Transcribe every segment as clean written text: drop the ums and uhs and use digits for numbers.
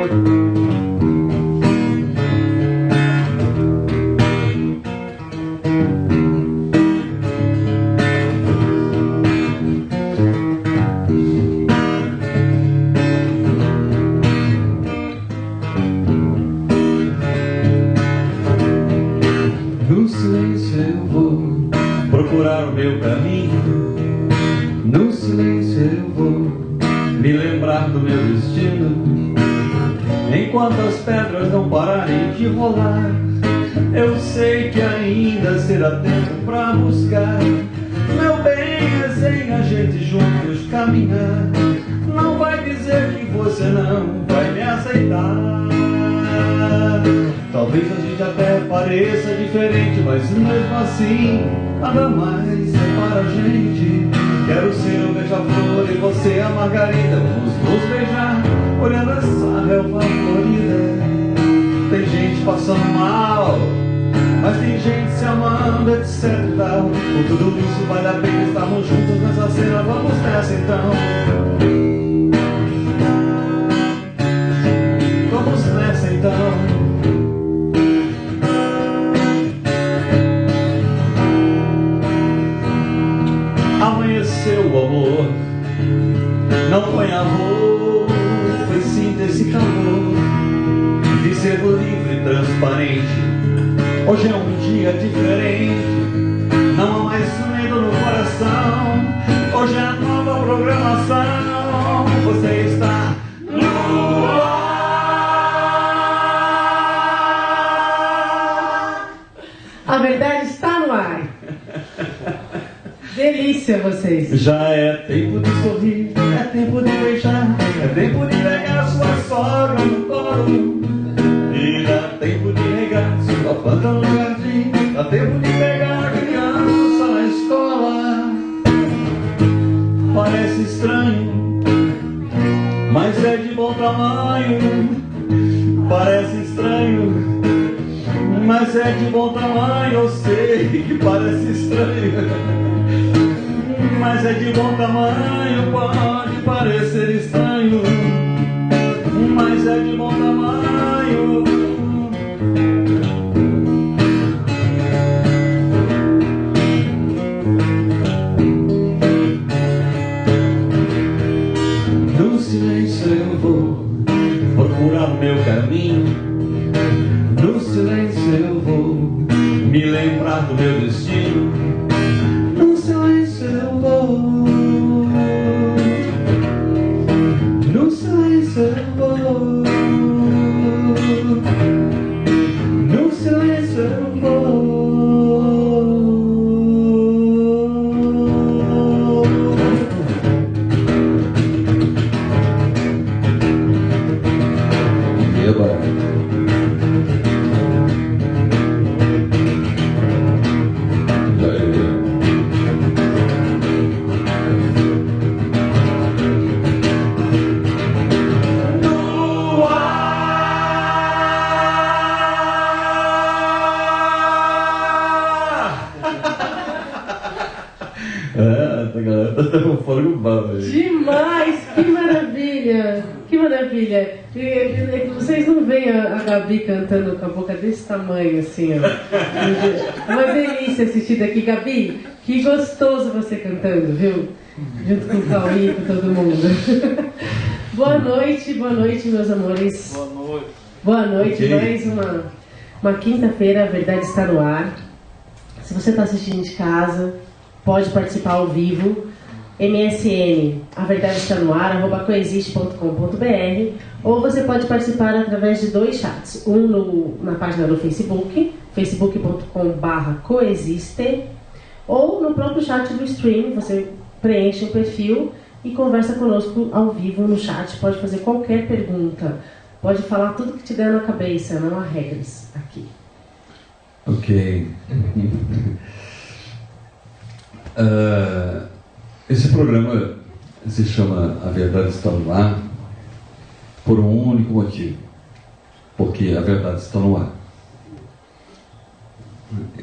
No silêncio eu vou procurar o meu caminho. No silêncio eu vou me lembrar do meu destino. Enquanto as pedras não pararem de rolar, eu sei que ainda será tempo pra buscar. Meu bem, é sem a gente juntos caminhar. Não vai dizer que você não vai me aceitar. Talvez a gente até pareça diferente, mas mesmo assim nada mais separa a gente. Quero ser o beija-flor e você a margarida. Vamos nos beijar olhando essa relva florida. Tem gente passando mal, mas tem gente se amando, etc e tal. Por tudo isso vale a pena estarmos juntos nessa cena. Vamos nessa então. Vamos nessa então. Amanheceu o amor, não foi amor, foi sim desse calor de ser livre e transparente. Hoje é um dia diferente, não há mais medo no coração. Hoje é a nova programação, você está no ar. A verdade está no ar. Delícia vocês. Já é tempo de sorrir, é tempo de beijar, é tempo de pegar sua sogra no colo. E dá tempo de regar sua planta no jardim, dá tempo de pegar a criança na escola. Parece estranho, mas é de bom tamanho. Parece estranho, mas é de bom tamanho. Eu sei que parece estranho, mas é de bom tamanho. Pode parecer estranho, mas é de bom tamanho. No silêncio eu vou procurar o meu caminho. No silêncio eu vou me lembrar do meu destino. No silêncio eu vou. No silêncio eu vou. No silêncio eu vou. E agora? Essa galera tá dando fôlego bom aí. Demais, que maravilha. Que maravilha. Vocês não veem a Gabi cantando com a boca desse tamanho assim, ó. Uma delícia assistir daqui, Gabi. Que gostoso você cantando, viu? Junto com o Cauê e com todo mundo. Boa noite, meus amores. Boa noite. Boa noite, Ok. mais uma quinta-feira, a verdade está no ar. Se você está assistindo de casa, pode participar ao vivo. MSN, a verdade está no ar, @coexiste.com.br, ou você pode participar através de dois chats, na página do Facebook, facebook.com/coexiste, ou no próprio chat do stream. Você preenche o perfil e conversa conosco ao vivo no chat. Pode fazer qualquer pergunta, pode falar tudo que te der na cabeça, não há regras aqui. Ok. Esse programa se chama A Verdade Está no Ar por um único motivo. Porque a verdade está no ar.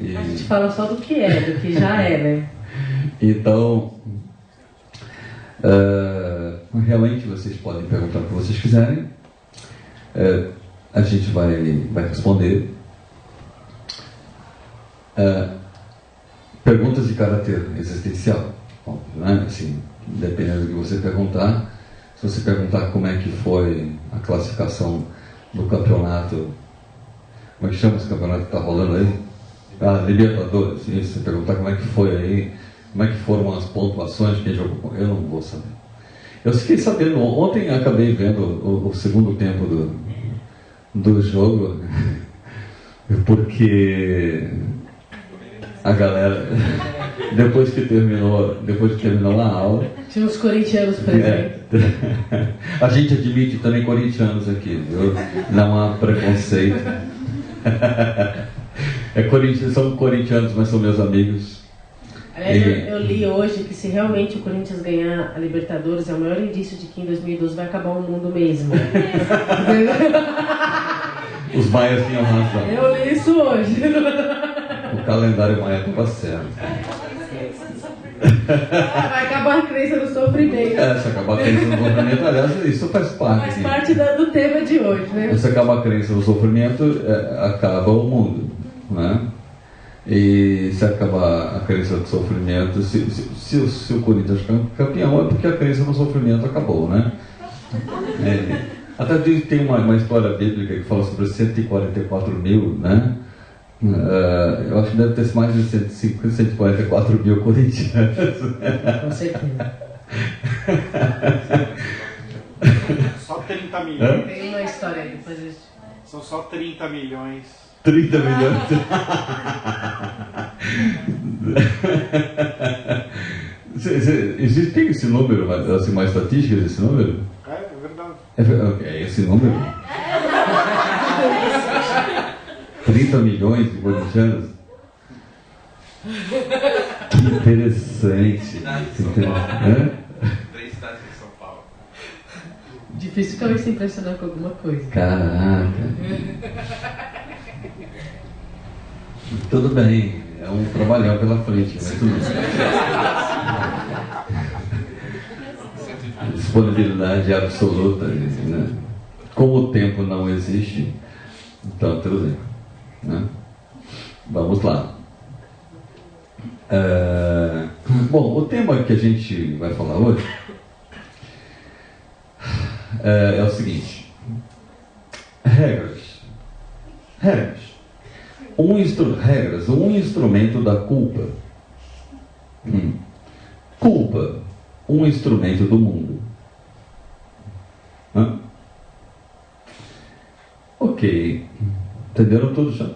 E, A gente fala só do que é, do que já é, né? então, realmente vocês podem perguntar o que vocês quiserem. a gente vai responder perguntas de caráter existencial, né? Assim, dependendo do que você perguntar. Se você perguntar como é que foi a classificação do campeonato, como é que chama esse campeonato que está rolando aí? Libertadores. Se você perguntar como é que foi aí, como é que foram as pontuações, quem jogou, eu não vou saber. Eu fiquei sabendo, ontem acabei vendo o segundo tempo do jogo, porque a galera, depois que terminou a aula... Tinha uns corintianos presentes. A gente admite também corintianos aqui, viu? Não há preconceito. São corintianos, mas são meus amigos. Aliás, eu li hoje que se realmente o Corinthians ganhar a Libertadores é o maior indício de que em 2012 vai acabar o mundo mesmo. Os maias tinham razão. Eu li isso hoje. O calendário maia estava certo. Vai acabar a crença no sofrimento. Se acabar a crença no sofrimento, aliás, isso faz parte. Faz parte do tema de hoje, né? Se acabar a crença no sofrimento, acaba o mundo, né? E se acabar a crença no sofrimento, se o Corinthians campeão, é porque a crença no sofrimento acabou, né? Até tem uma história bíblica que fala sobre 144 mil, né? Eu acho que deve ter mais de 144 mil corintianos. Com certeza. Só 30 milhões. Tem uma história aí, depois a gente... São só 30 milhões. 30 milhões? Existe esse número, assim, uma estatística desse número? É verdade. É esse número? 30 milhões de corintianos? Que interessante. Três cidades de São Paulo. Difícil que alguém se impressionar com alguma coisa. Caraca. Tudo bem, é um trabalhão pela frente, mas tudo bem. Disponibilidade absoluta, né? Como o tempo não existe, então tudo bem, né? Vamos lá. Bom, o tema que a gente vai falar hoje é o seguinte: regras. Um instrumento da culpa. Culpa, um instrumento do mundo. Ok. Entenderam tudo já?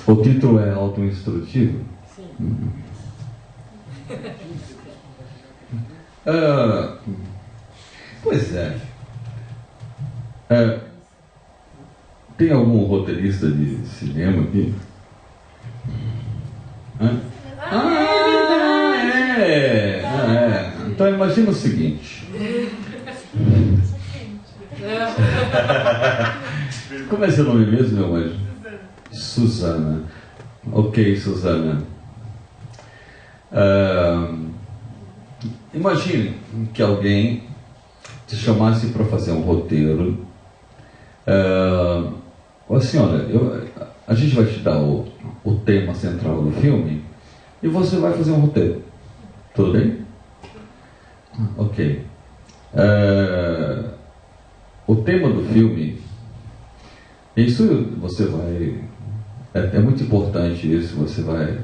O título é autoinstrutivo? Sim. Pois é. Tem algum roteirista de cinema aqui? Então imagina o seguinte. Como é seu nome mesmo, meu anjo? Suzana. Ok, Suzana. Imagine que alguém te chamasse para fazer um roteiro. Assim, olha, a gente vai te dar o tema central do filme e você vai fazer um roteiro. Tudo bem? Ok. O tema do filme, isso você vai... É muito importante isso, você vai...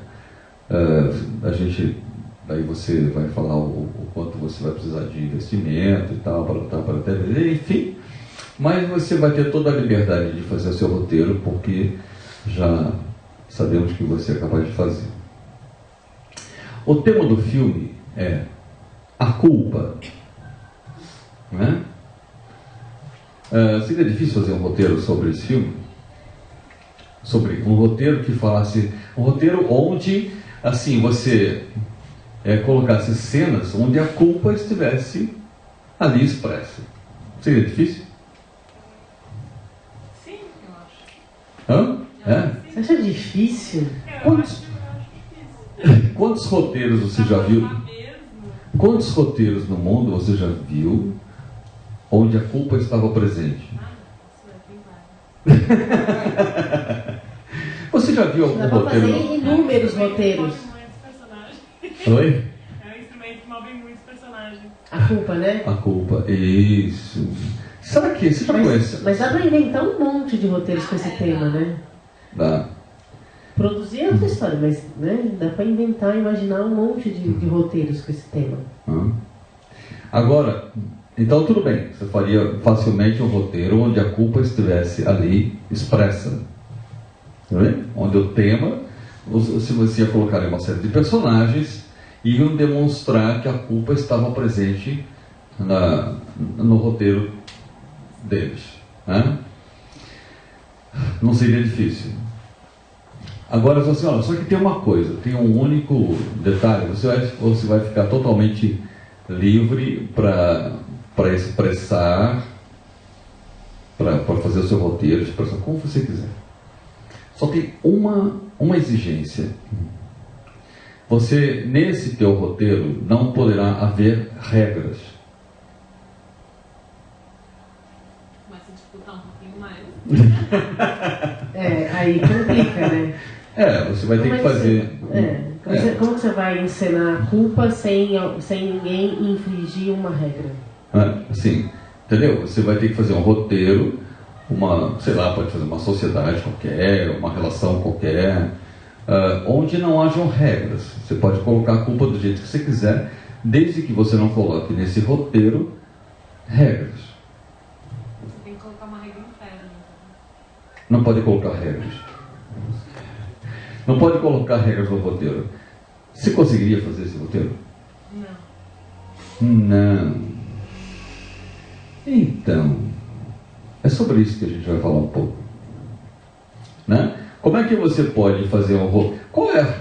Aí você vai falar o quanto você vai precisar de investimento e tal, para ter, enfim. Mas você vai ter toda a liberdade de fazer o seu roteiro, porque já sabemos que você é capaz de fazer. O tema do filme é a culpa. Né? Seria difícil fazer um roteiro sobre esse filme? Sobre um roteiro que falasse... Um roteiro onde, assim, você colocasse cenas onde a culpa estivesse ali expressa. Seria difícil? Você acha difícil? Quantos roteiros você já viu? Quantos roteiros no mundo você já viu onde a culpa estava presente. Você já viu algum Dá pra roteiro? fazer inúmeros roteiros. Oi? É um instrumento que move muitos personagens. A culpa, né? A culpa, isso. Será que você já conhece? Mas dá pra inventar um monte de roteiros com esse tema, né? Dá. Produzir é outra história, mas né, dá pra inventar, imaginar um monte de roteiros com esse tema. Agora, então tudo bem, você faria facilmente um roteiro onde a culpa estivesse ali expressa. Tá vendo? Onde o tema, se você ia colocar uma série de personagens, iam demonstrar que a culpa estava presente no roteiro deles. Né? Não seria difícil. Agora, assim, olha, só que tem uma coisa, tem um único detalhe, você vai ficar totalmente livre para expressar, para fazer o seu roteiro, expressar como você quiser. Só tem uma exigência. Você, nesse teu roteiro, não poderá haver regras. Vai se disputar um pouquinho mais. Aí complica, né? Você vai ter que fazer... Como que você vai encenar a culpa sem ninguém infringir uma regra? Sim, entendeu? Você vai ter que fazer um roteiro, sei lá, pode fazer uma sociedade qualquer, uma relação qualquer, onde não hajam regras. Você pode colocar a culpa do jeito que você quiser, desde que você não coloque nesse roteiro regras. Você tem que colocar uma regra interna. Não pode colocar regras. Não pode colocar regras no roteiro. Você conseguiria fazer esse roteiro? Não. Então, é sobre isso que a gente vai falar um pouco. Né? Como é que você pode fazer um roteiro?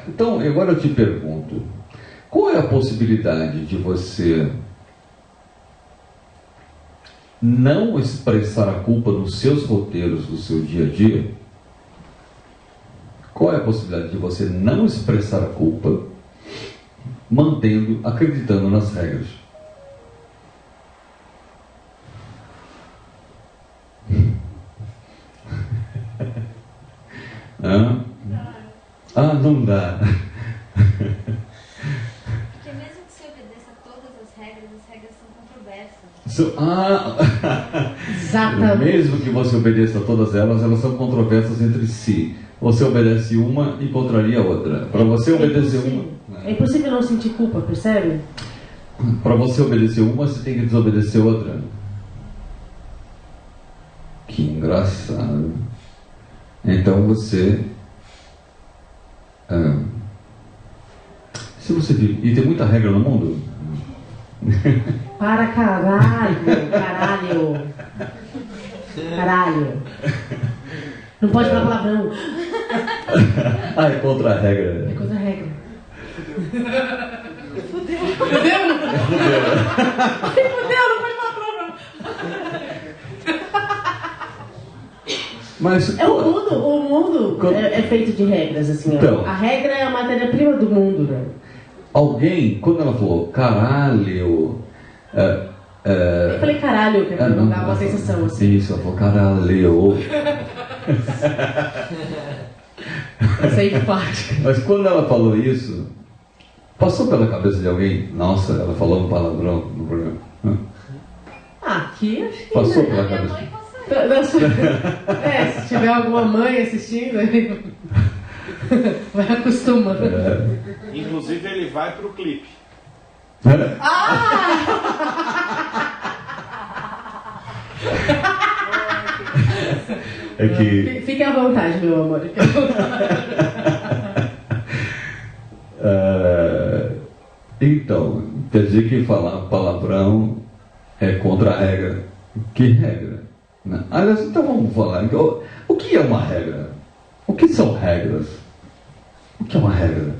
Então, agora eu te pergunto, qual é a possibilidade de você não expressar a culpa nos seus roteiros do seu dia a dia? Qual é a possibilidade de você não expressar a culpa, acreditando nas regras? Não dá. Porque mesmo que você obedeça a todas as regras são controversas. Exatamente. Mesmo que você obedeça a todas elas são controversas entre si. Você obedece uma e contraria a outra. Para você obedecer uma... É impossível não sentir culpa, percebe? Para você obedecer uma, você tem que desobedecer outra. Que engraçado. Então você... se você vive... E tem muita regra no mundo? Para caralho. Não pode falar palavrão. É contra a regra. É contra a regra. Fudeu? Não pode falar palavrão. Mas O mundo é feito de regras, assim. Então, a regra é a matéria-prima do mundo, né? Alguém, quando ela falou caralho... Eu falei caralho, que é pra não dar uma sensação assim. Isso, ela falou caralho. Essa é empática. Mas quando ela falou isso, passou pela cabeça de alguém, nossa, ela falou um palavrão no programa. Aqui acho que Passou né? pela Minha cabeça. mãe consegue. Se tiver alguma mãe assistindo, aí vai acostumando. Inclusive ele vai pro clipe. É que... Fique à vontade, meu amor. Fique à vontade. Então, quer dizer que falar palavrão é contra a regra. Que regra? Aliás, então vamos falar. Então, o que é uma regra? O que são regras? O que é uma regra?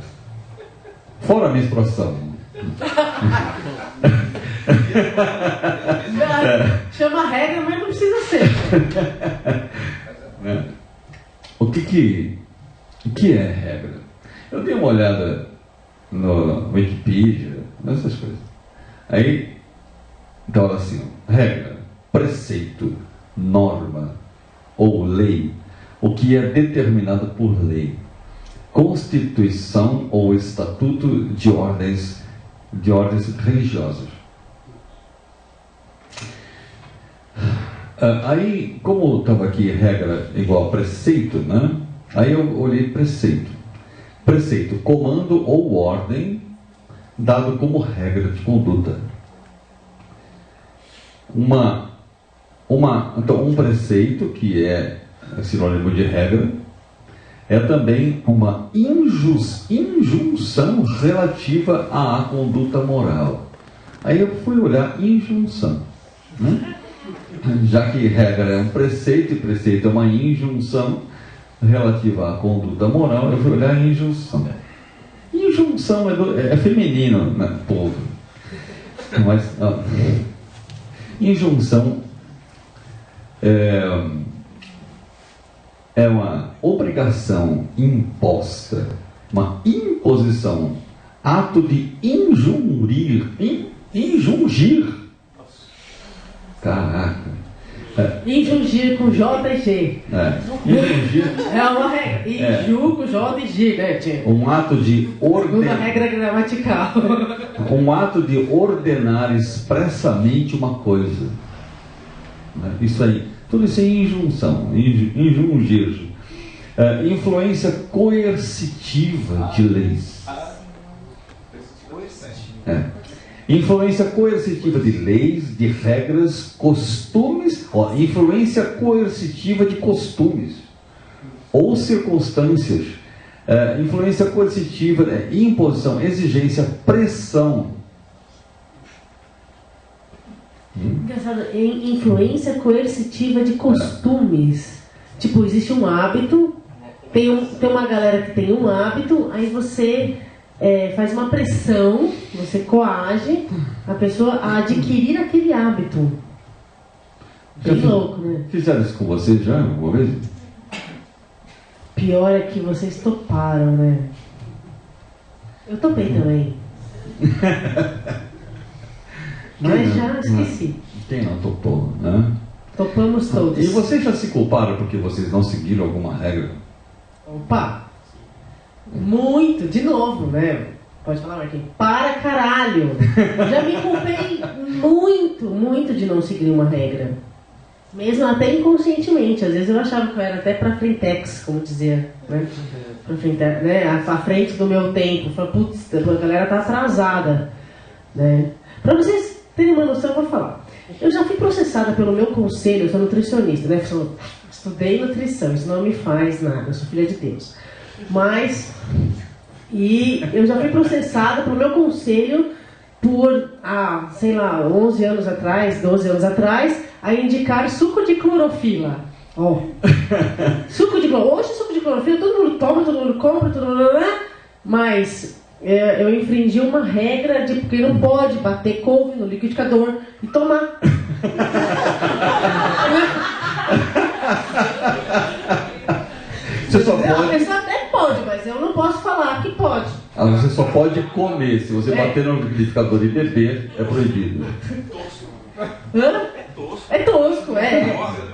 Fora a menstruação. Chama regra, mas não precisa ser. O que é regra? Eu dei uma olhada no Wikipedia, nessas coisas. Aí, então assim, regra. preceito, norma ou lei, o que é determinado por lei, constituição ou estatuto de ordens religiosas. Aí, como estava aqui regra igual a preceito, né? Aí eu olhei preceito. Preceito, comando ou ordem dado como regra de conduta. Então, um preceito, que é sinônimo de regra, é também uma injunção relativa à conduta moral. Aí eu fui olhar injunção, né? Já que regra é um preceito e preceito é uma injunção relativa à conduta moral, eu fui olhar injunção. Injunção é feminino, né, povo? Mas injunção é uma obrigação imposta, uma imposição, ato de injungir. Caraca. Injungir com J e G. Injungir. É uma regra. Inju com J e G, né, tia? Um ato de Segunda regra gramatical. Um ato de ordenar expressamente uma coisa. Isso aí. Tudo isso é injunção. Injungir. Influência coercitiva de leis. Influência coercitiva de leis, de regras, costumes, influência coercitiva de costumes ou circunstâncias, influência coercitiva, imposição, exigência, pressão. Engraçado, influência coercitiva de costumes. Tipo, existe um hábito, tem uma galera que tem um hábito, aí você faz uma pressão, você coage a pessoa a adquirir aquele hábito. Bem louco, né? Fizeram isso com você já alguma vez? Pior é que vocês toparam, né? Eu topei também. Mas já esqueci. Quem não topou, né? Topamos todos. E vocês já se culparam porque vocês não seguiram alguma regra? Opa! Muito, de novo, né? Pode falar, Marquinhos. Para caralho! Já me culpei muito de não seguir uma regra. Mesmo até inconscientemente. Às vezes eu achava que eu era até pra frentex, como dizia, né? Pra frente, né? À frente do meu tempo. Falei, putz, a galera tá atrasada, né? Pra vocês terem uma noção, eu vou falar. Eu já fui processada pelo meu conselho, eu sou nutricionista, né? Estudei nutrição, isso não me faz nada, eu sou filha de Deus. Mas, e eu já fui processada pelo meu conselho por, sei lá, 11 anos atrás, 12 anos atrás, a indicar suco de clorofila. Suco de clorofila. Hoje suco de clorofila todo mundo toma, todo mundo compra, todo mundo... Mas eu infringi uma regra de porque não pode bater couve no liquidificador e tomar. Você só pode... A pessoa até pode, mas eu não posso falar que pode. Você só pode comer. Se você bater no liquidificador e beber, é proibido. É tosco,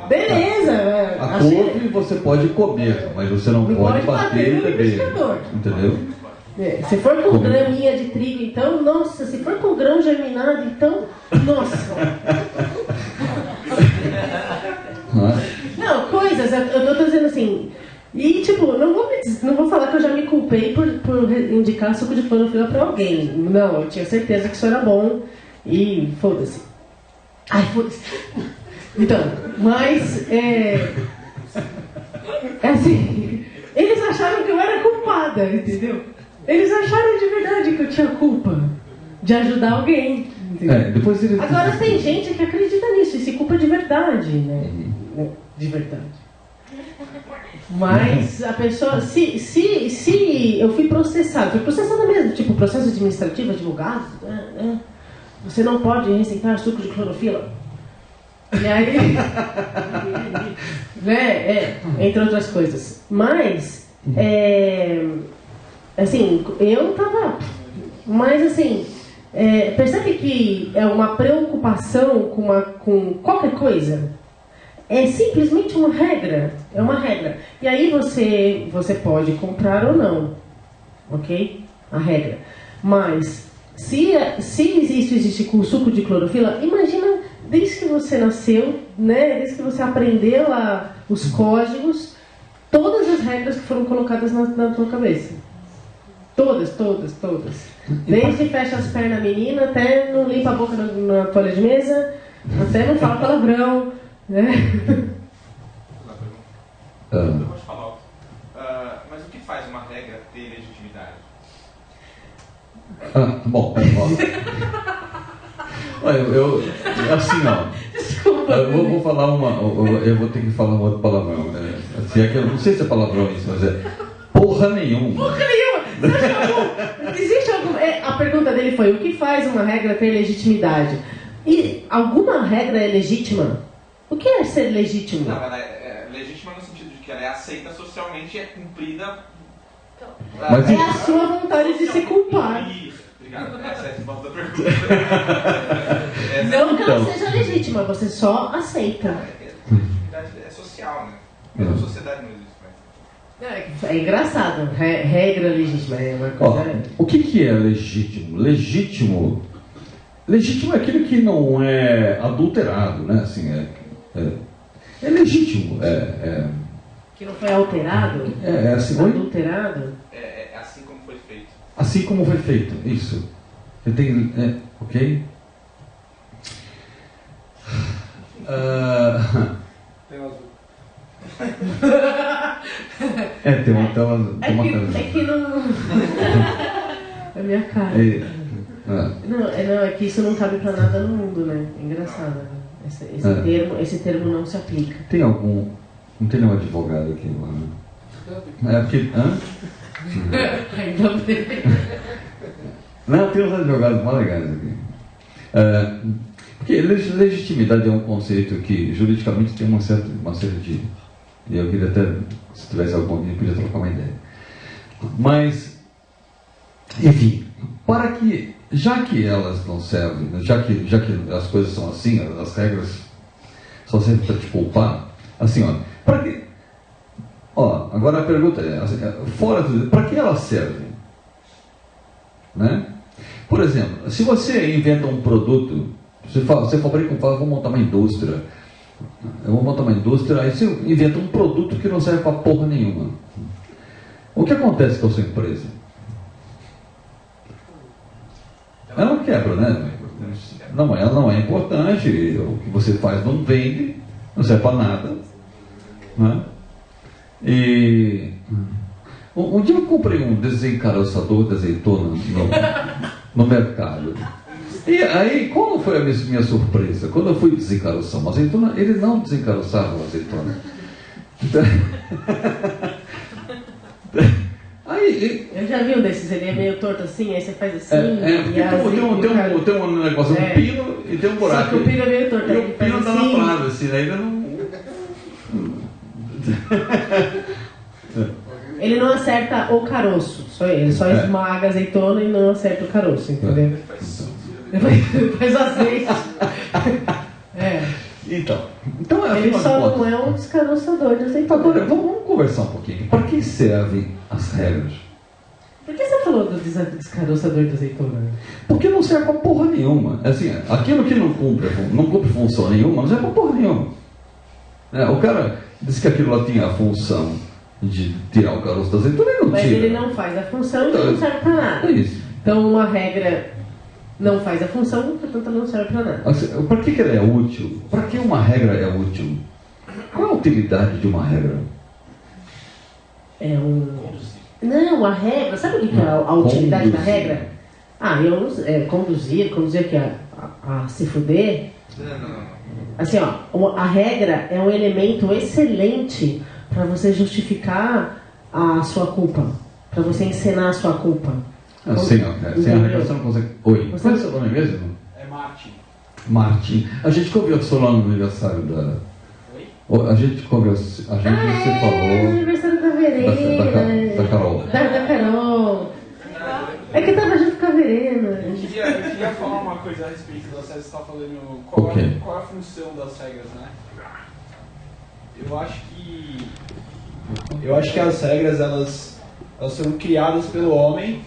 Beleza. A couve você pode comer, mas você não pode bater e beber. Entendeu? Se for com graminha de trigo, então, nossa, se for com grão germinado, então, nossa. Não, coisas, eu tô dizendo assim. E, tipo, não vou falar que eu já me culpei por indicar suco de clorofila pra alguém. Não, eu tinha certeza que isso era bom e foda-se. Ai, foda-se. Então, mas, assim, eles acharam que eu era culpada, entendeu? Eles acharam de verdade que eu tinha culpa de ajudar alguém, entendeu? Agora tem gente que acredita nisso e se culpa de verdade, né? De verdade. Mas a pessoa, se eu fui processada mesmo, tipo processo administrativo, advogado, você não pode receitar suco de clorofila. E aí, né, entre outras coisas. Mas, assim, eu tava, mas assim, Percebe que é uma preocupação com qualquer coisa? É simplesmente uma regra. É uma regra. E aí você pode comprar ou não. Ok? A regra. Mas, se existe com suco de clorofila, imagina, desde que você nasceu, né, desde que você aprendeu os códigos, todas as regras que foram colocadas na tua cabeça. Todas. Desde fecha as pernas menina, até não limpa a boca na toalha de mesa, até não fala palavrão, né? Eu vou te falar algo. Mas o que faz uma regra ter legitimidade? Bom, olha, assim, ó. Desculpa. Eu vou falar eu vou ter que falar um outro palavrão, né? Assim, é que eu não sei se é palavrão isso, mas é porra nenhuma. Porra nenhuma! Existe algum... A pergunta dele foi: o que faz uma regra ter legitimidade? E alguma regra é legítima? O que é ser legítimo? Não, ela é legítima no sentido de que ela é aceita socialmente e é cumprida. Mas é a sua vontade de se culpar. Isso, obrigado. Essa é a resposta da pergunta. Não que ela seja legítima, você só aceita. Legitimidade é social, né? Mesmo a sociedade não existe mais. É engraçado. Regra legítima é uma coisa. O que é legítimo? Legítimo é aquilo que não é adulterado, né? Assim, é legítimo. Que não foi alterado? Assim, adulterado? É assim como foi feito. Assim como foi feito, isso. Você tem. Ok? Tem azul. Tem uma É que não. É minha cara. Não, é que isso não cabe pra nada no mundo, né? É engraçado. Né? Esse termo não se aplica. Tem algum. Não tem nenhum advogado aqui lá. Porque. Ainda bem. Não, tem uns advogados mais legais aqui. Porque legitimidade é um conceito que juridicamente tem uma série de. E eu queria até, se tivesse alguém, podia trocar uma ideia. Mas, enfim, já que elas não servem, já que as coisas são assim, as regras só servem para te poupar, assim, ó, para que. Agora a pergunta é, assim, para que elas servem? Né? Por exemplo, se você inventa um produto, você fabrica vou montar uma indústria. Eu vou montar uma indústria, aí você inventa um produto que não serve para porra nenhuma. O que acontece com a sua empresa? Ela quebra, né? Ela não é importante, o que você faz não vende, não serve para nada. Né? E um dia eu comprei um desencaroçador de azeitona no mercado. E aí, qual foi a minha surpresa? Quando eu fui desencaroçar uma azeitona, ele não desencaroçava a azeitona. Aí, eu já vi um desses, ele é meio torto assim, aí você faz assim. Tem um negócio, um pino e tem um buraco. Só que o pino é meio torto. E o pino está na parada, assim, aí ele não. Ele não acerta o caroço, ele só esmaga a azeitona e não acerta o caroço, entendeu? Faz azeite. Então ele só não é um descaroçador de azeitona. Agora, vamos conversar um pouquinho. Para que servem as regras? Por que você falou do descaroçador de azeitona? Porque não serve para porra nenhuma. Assim, aquilo que não cumpre função nenhuma, não serve para porra nenhuma. O cara disse que aquilo lá tinha a função de tirar o caroço da azeitona e não mas tira. Mas ele não faz a função, então não serve para nada. É isso. Então uma regra não faz a função, portanto não serve para nada. Assim, para que ela é útil? Para que uma regra é útil? Qual é a utilidade de uma regra? Não, a regra, sabe o que é a utilidade da regra? Conduzir aqui a se fuder. Não. Assim, a regra é um elemento excelente para você justificar a sua culpa, para você encenar a sua culpa. Sem a regra você não consegue. Oi, qual é o seu nome mesmo? É Martin. Martin. A gente conversou lá no aniversário da. Oi? A gente conversou. Você falou. No aniversário da Verena. Da Carol. Da Carol. É que tava junto com a Verena. Eu queria falar uma coisa a respeito das regras. Você está falando qual é a função das regras, né? Eu acho que as regras elas são criadas pelo homem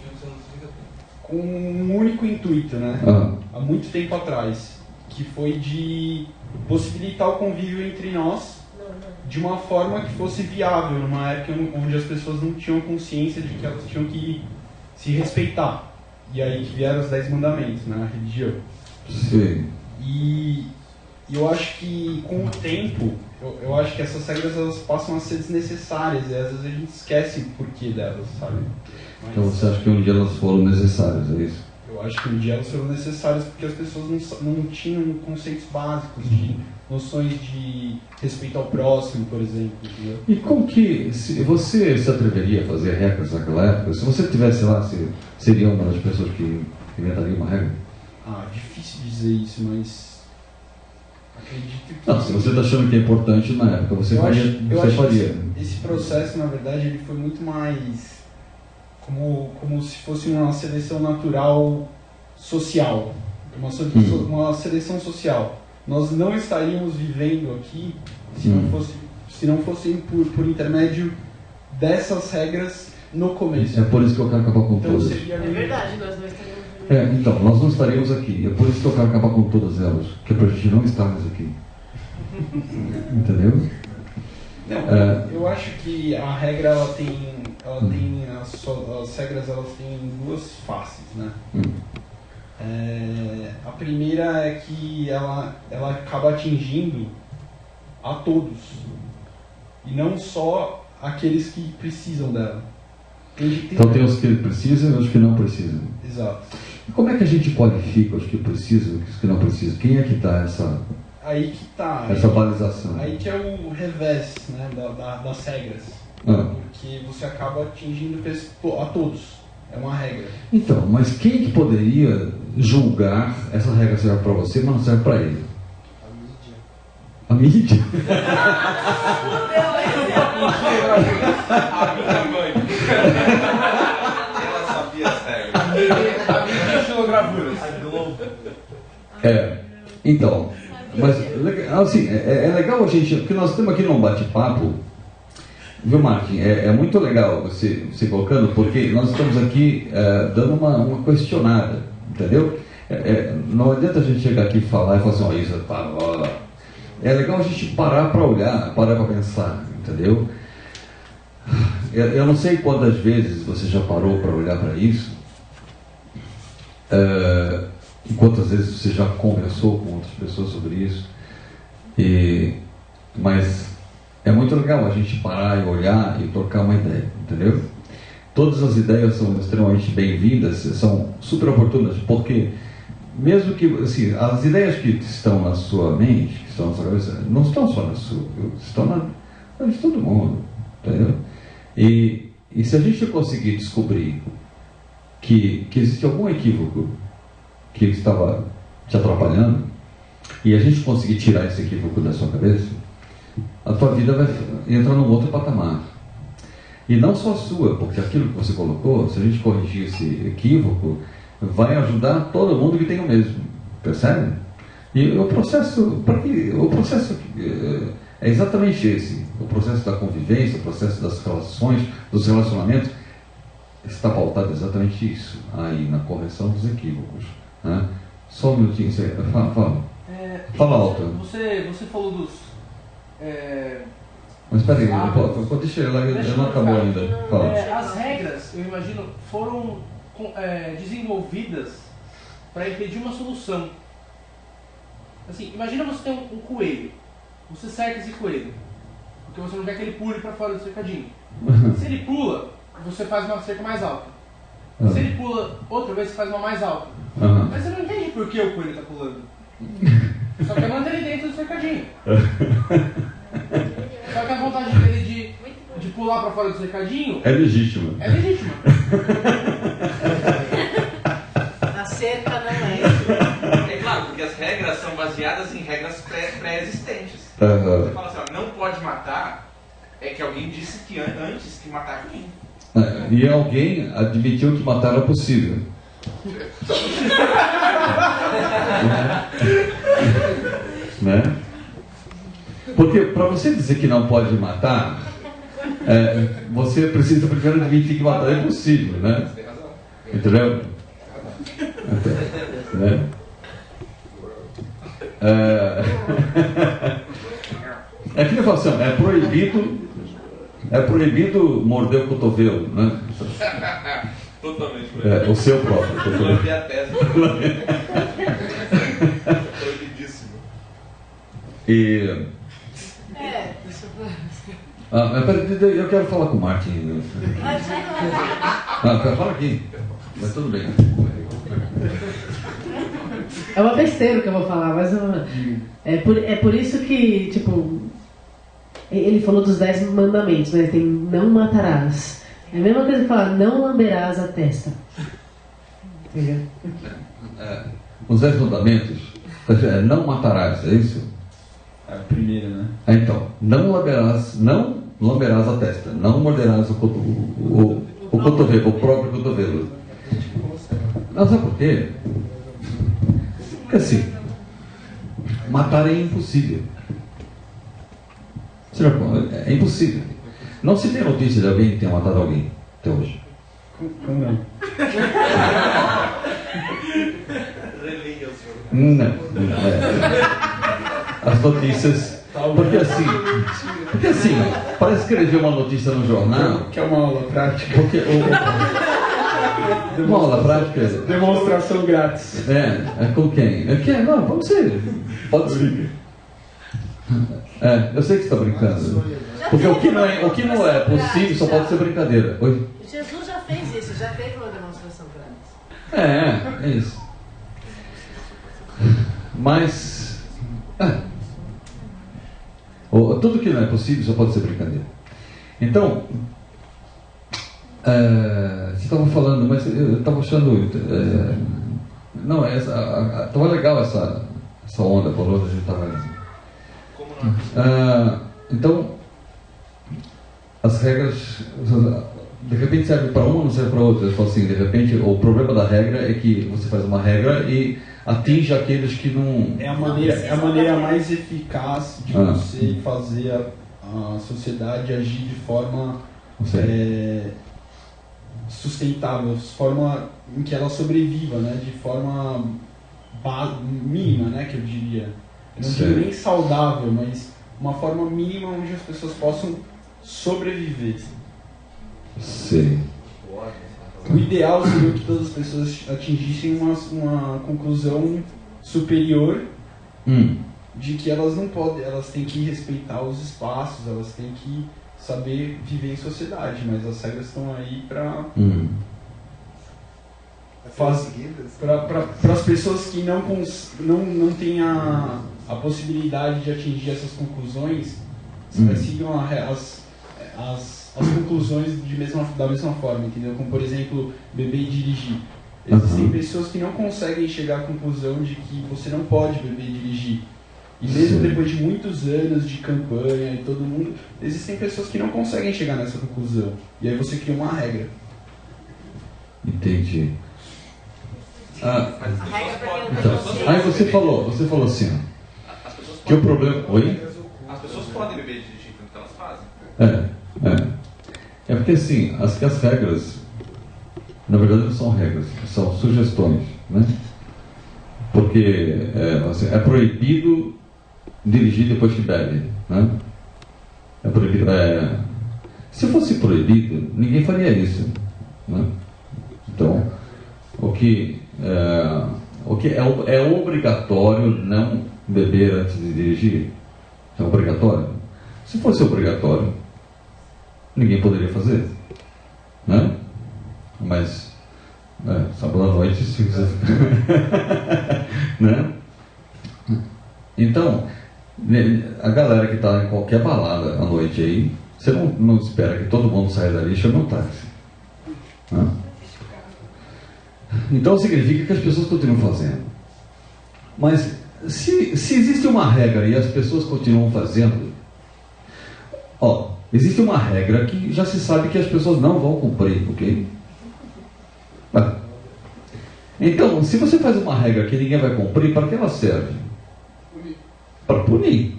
com um único intuito, né? Há muito tempo atrás, que foi de possibilitar o convívio entre nós de uma forma que fosse viável, numa época onde as pessoas não tinham consciência de que elas tinham que se respeitar. E aí que vieram os 10 mandamentos, né, na religião. Sim. E eu acho que com o tempo, eu acho que essas regras elas passam a ser desnecessárias e às vezes a gente esquece o porquê delas, sabe? Mas Então você acha que um dia elas foram necessárias, é isso? eu acho que um dia elas foram necessárias porque as pessoas não tinham conceitos básicos de noções de respeito ao próximo, por exemplo. Entendeu? E como que você se atreveria a fazer regras naquela época? Se você tivesse lá, você seria uma das pessoas que inventaria uma regra? Difícil dizer isso, mas acredito que... Não, se você está achando que é importante na época, você faria. Que esse processo, na verdade, ele foi muito mais como se fosse uma seleção natural social, uma seleção social. Nós não estaríamos vivendo aqui se não fossem por intermédio dessas regras no começo. É por isso que eu quero acabar com Então, todas. seria verdade, nós não estaríamos Então, nós não estaríamos aqui. É por isso que eu quero acabar com todas elas. Que é pra gente não estarmos aqui. Entendeu? Não, eu acho que a regra as regras elas têm duas faces, né? A primeira é que ela acaba atingindo a todos e não só aqueles que precisam dela. Então tem os que precisam e os que não precisam. Exato. E como é que a gente qualifica os que precisam e os que não precisam? Quem é que está essa balização? Aí que é o revés, né, das regras. Porque você acaba atingindo a todos. É uma regra. Então, mas quem que poderia julgar essa regra serve para você, mas não serve para ele? A mídia? A minha mãe. Ela sabia as regras. A mídia estilogravuras. Então, mas assim, é legal a gente, porque nós estamos aqui num bate-papo, viu, Martin? É muito legal você colocando, porque nós estamos aqui dando uma questionada, entendeu? Não adianta a gente chegar aqui e falar e falar assim, isso é legal a gente parar para olhar, parar para pensar, entendeu? Eu não sei quantas vezes você já parou para olhar para isso, e quantas vezes você já conversou com outras pessoas sobre isso, mas é muito legal a gente parar e olhar e trocar uma ideia, entendeu? Todas as ideias são extremamente bem-vindas, são super oportunas, porque mesmo que, assim, as ideias que estão na sua mente, que estão na sua cabeça, não estão só na sua, estão na de todo mundo, entendeu? E se a gente conseguir descobrir que existe algum equívoco que estava te atrapalhando, e a gente conseguir tirar esse equívoco da sua cabeça, a tua vida vai entrar num outro patamar. E não só a sua, porque aquilo que você colocou, se a gente corrigir esse equívoco, vai ajudar todo mundo que tem o mesmo. Percebe? E o processo é exatamente esse. O processo da convivência, o processo das relações, dos relacionamentos, está pautado exatamente isso, aí na correção dos equívocos. Né? Só um minutinho, fala. Fala alto. Você falou dos... Mas espera aí, deixa ela não acabou ainda. Fala. As regras, eu imagino, foram desenvolvidas para impedir uma solução. Assim, imagina você tem um coelho. Você cerca esse coelho, porque você não quer que ele pule para fora do cercadinho. Se ele pula, você faz uma cerca mais alta. Se ele pula outra vez, você faz uma mais alta. Mas você não entende por que o coelho está pulando. Só quer manter ele dentro do cercadinho. Só que a vontade dele de pular para fora do cercadinho é legítima. É legítima. A cerca não é. É claro, porque as regras são baseadas em regras pré-existentes. Uhum. Você fala assim, não pode matar, é que alguém disse que antes que matar alguém. E alguém admitiu que matar era possível. Né? Porque para você dizer que não pode matar, você precisa primeiro admitir que matar é possível, né? Entendeu? Né? É que eu falo assim, é proibido morder o cotovelo, né? Totalmente O seu próprio cotovelo. Eu vi a tese. Proibidíssimo. E... Isso eu quero falar com o Martin. Não, eu quero falar aqui. Mas tudo bem. É uma besteira o que eu vou falar, mas é por isso que, tipo, ele falou dos 10 mandamentos, né? Tem não matarás. É a mesma coisa que falar não lamberás a testa. Entendeu? Os 10 mandamentos, não matarás, é isso? É o primeiro, né? Então, não lamberás a testa, não morderás o cotovelo, o próprio cotovelo. Não, sabe por quê? Porque assim, matar é impossível. É impossível. Não se tem notícia de alguém que tenha matado alguém até hoje. Como não? Não. As notícias. Porque assim, para escrever uma notícia no jornal. Que é uma aula prática. Porque uma aula prática. Demonstração grátis. É com quem? Não, pode ser. Pode ser. Eu sei que você está brincando. Porque o que não é possível só pode ser brincadeira. Oi? Jesus já fez isso, já teve uma demonstração grátis. É isso. Mas tudo que não é possível só pode ser brincadeira. Então, você estava falando, mas eu estava achando. Estava legal essa onda, falou, a gente estava. Como não? Então, as regras, de repente serve para uma, não serve para outra. Eu falo assim, de repente, o problema da regra é que você faz uma regra e atinge aqueles que não... É a maneira mais eficaz de você fazer a sociedade agir de forma sustentável, forma em que ela sobreviva, né? De forma mínima, né? Que eu diria. Eu não digo nem saudável, mas uma forma mínima onde as pessoas possam sobreviver. Sim. O ideal seria que todas as pessoas atingissem uma conclusão superior de que elas não podem, elas têm que respeitar os espaços, elas têm que saber viver em sociedade, mas as regras estão aí para as pessoas que não têm a possibilidade de atingir essas conclusões, sigam as conclusões da mesma forma, entendeu? Como, por exemplo, beber e dirigir. Existem pessoas que não conseguem chegar à conclusão de que você não pode beber e dirigir. E mesmo depois de muitos anos de campanha e todo mundo, existem pessoas que não conseguem chegar nessa conclusão. E aí você cria uma regra. Entendi. Então, aí você falou assim, que o problema... Oi? As pessoas podem beber e dirigir tanto que elas fazem. É porque assim, as regras, na verdade não são regras, são sugestões, né? Porque é proibido dirigir depois que bebe, né? É proibido. Se fosse proibido, ninguém faria isso, né? Então, o que é obrigatório não beber antes de dirigir? É obrigatório? Se fosse obrigatório, ninguém poderia fazer, né? Mas sábado à noite, se quiser, né? Então, a galera que está em qualquer balada à noite aí, você não espera que todo mundo saia dali e chame um táxi, né? Então significa que as pessoas continuam fazendo. Mas se existe uma regra e as pessoas continuam fazendo, existe uma regra que já se sabe que as pessoas não vão cumprir, ok? Então, se você faz uma regra que ninguém vai cumprir, para que ela serve? Para punir.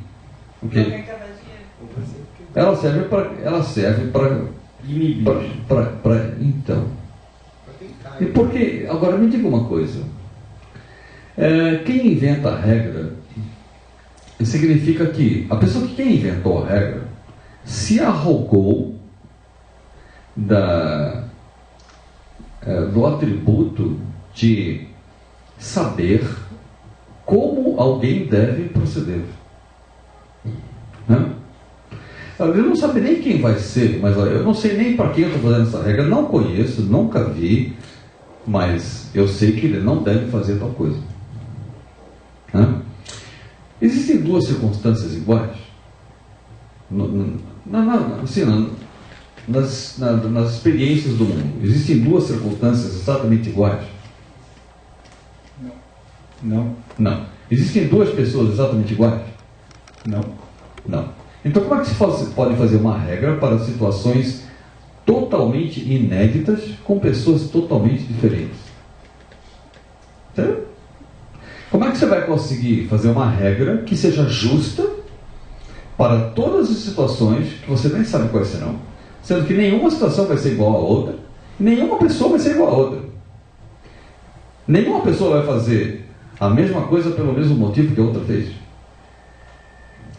Okay? Ela serve para inibir. Então. E porque, agora me diga uma coisa. Quem inventa a regra significa que a pessoa que quem inventou a regra se arrogou do atributo de saber como alguém deve proceder. Né? Eu não sabe nem quem vai ser, mas eu não sei nem para quem eu estou fazendo essa regra, não conheço, nunca vi, mas eu sei que ele não deve fazer tal coisa. Né? Existem duas circunstâncias iguais? Nas experiências do mundo, existem duas circunstâncias exatamente iguais? Não. Não. Existem duas pessoas exatamente iguais? Não. Não. Então, como é que se pode fazer uma regra para situações totalmente inéditas com pessoas totalmente diferentes? Entendeu? Como é que você vai conseguir fazer uma regra que seja justa para todas as situações que você nem sabe quais serão, sendo que nenhuma situação vai ser igual a outra, nenhuma pessoa vai ser igual a outra. Nenhuma pessoa vai fazer a mesma coisa pelo mesmo motivo que a outra fez.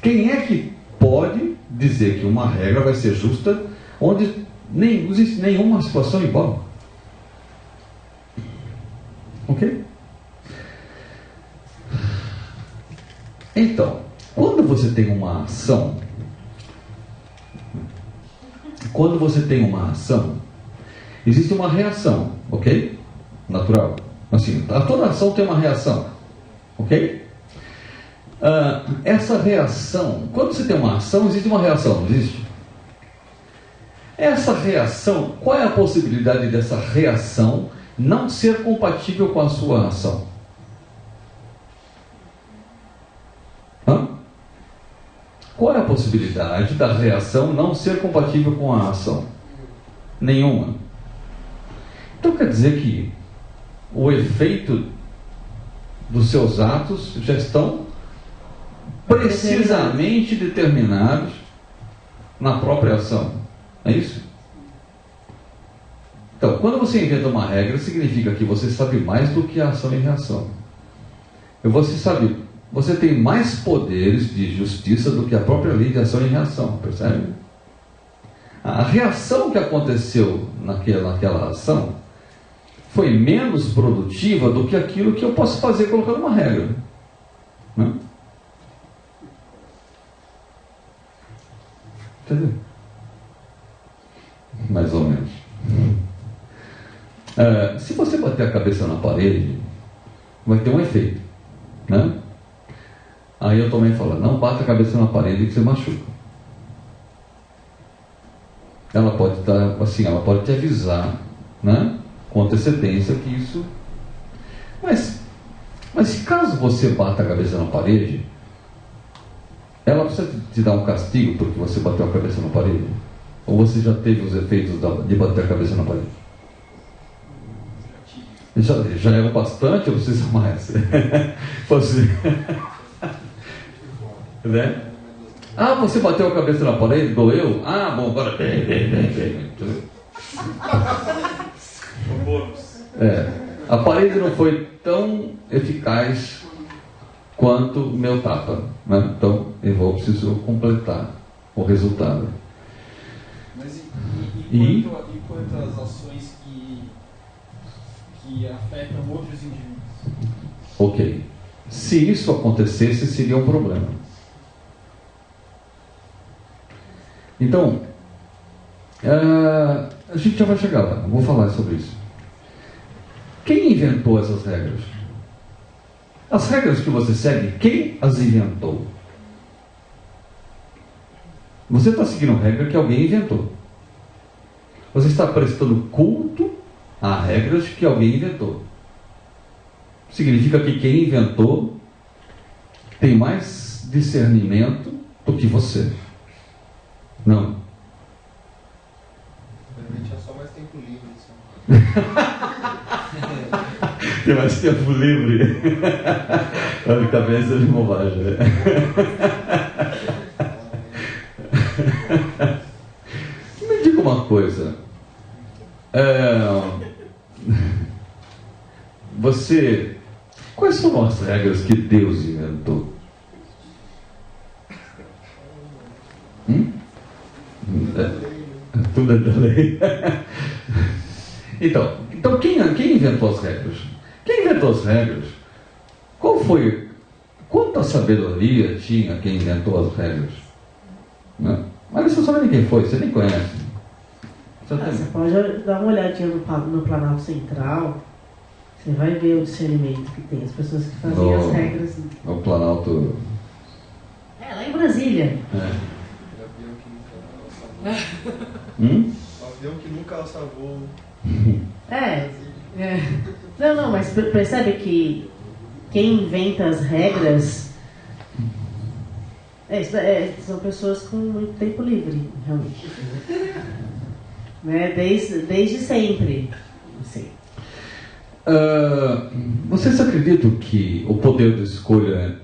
Quem é que pode dizer que uma regra vai ser justa onde não existe nenhuma situação igual? Ok? Então, quando você tem uma ação, existe uma reação, ok? Natural. Assim, toda ação tem uma reação, ok? Essa reação, quando você tem uma ação, existe uma reação, não existe? Essa reação, qual é a possibilidade dessa reação não ser compatível com a sua ação? Qual é a possibilidade da reação não ser compatível com a ação? Nenhuma. Então quer dizer que o efeito dos seus atos já estão precisamente determinados na própria ação. É isso? Então, quando você inventa uma regra, significa que você sabe mais do que a ação e reação. Você tem mais poderes de justiça do que a própria lei de ação e reação, percebe? A reação que aconteceu naquela ação foi menos produtiva do que aquilo que eu posso fazer colocando uma regra. Né? Entendeu? Mais ou menos. Se você bater a cabeça na parede, vai ter um efeito. Né? Aí eu também falo, não bata a cabeça na parede que você machuca. Ela pode estar assim, ela pode te avisar, né, com antecedência que isso. Mas se caso você bata a cabeça na parede, ela precisa te dar um castigo porque você bateu a cabeça na parede? Ou você já teve os efeitos de bater a cabeça na parede? Já era bastante ou precisa mais? Você... Né? Você bateu a cabeça na parede, doeu? Bom, agora bem. A parede não foi tão eficaz quanto o meu tapa, né? Então eu preciso completar o resultado. Mas e quanto às ações que afetam outros indivíduos? Ok. Se isso acontecesse, seria um problema. Então, a gente já vai chegar lá, vou falar sobre isso. Quem inventou essas regras? As regras que você segue, quem as inventou? Você está seguindo regra que alguém inventou. Você está prestando culto a regras que alguém inventou. Significa que quem inventou tem mais discernimento do que você. Não. Realmente é só mais tempo livre. Tem mais tempo livre. Olha, cabeça de bobagem. Né? Me diga uma coisa. Quais são as regras que Deus inventou? Tudo é da lei. Então quem inventou as regras? Quem inventou as regras? Quanta sabedoria tinha quem inventou as regras? Não? Mas você não sabe nem quem foi, você nem conhece. Você pode dar uma olhadinha no Planalto Central, você vai ver o discernimento que tem, as pessoas que fazem as regras. O Planalto. Lá em Brasília. O avião que nunca alça voo. Não, mas percebe que quem inventa as regras são pessoas com muito tempo livre, realmente. Né? Desde sempre. Assim. Vocês acreditam que o poder de escolha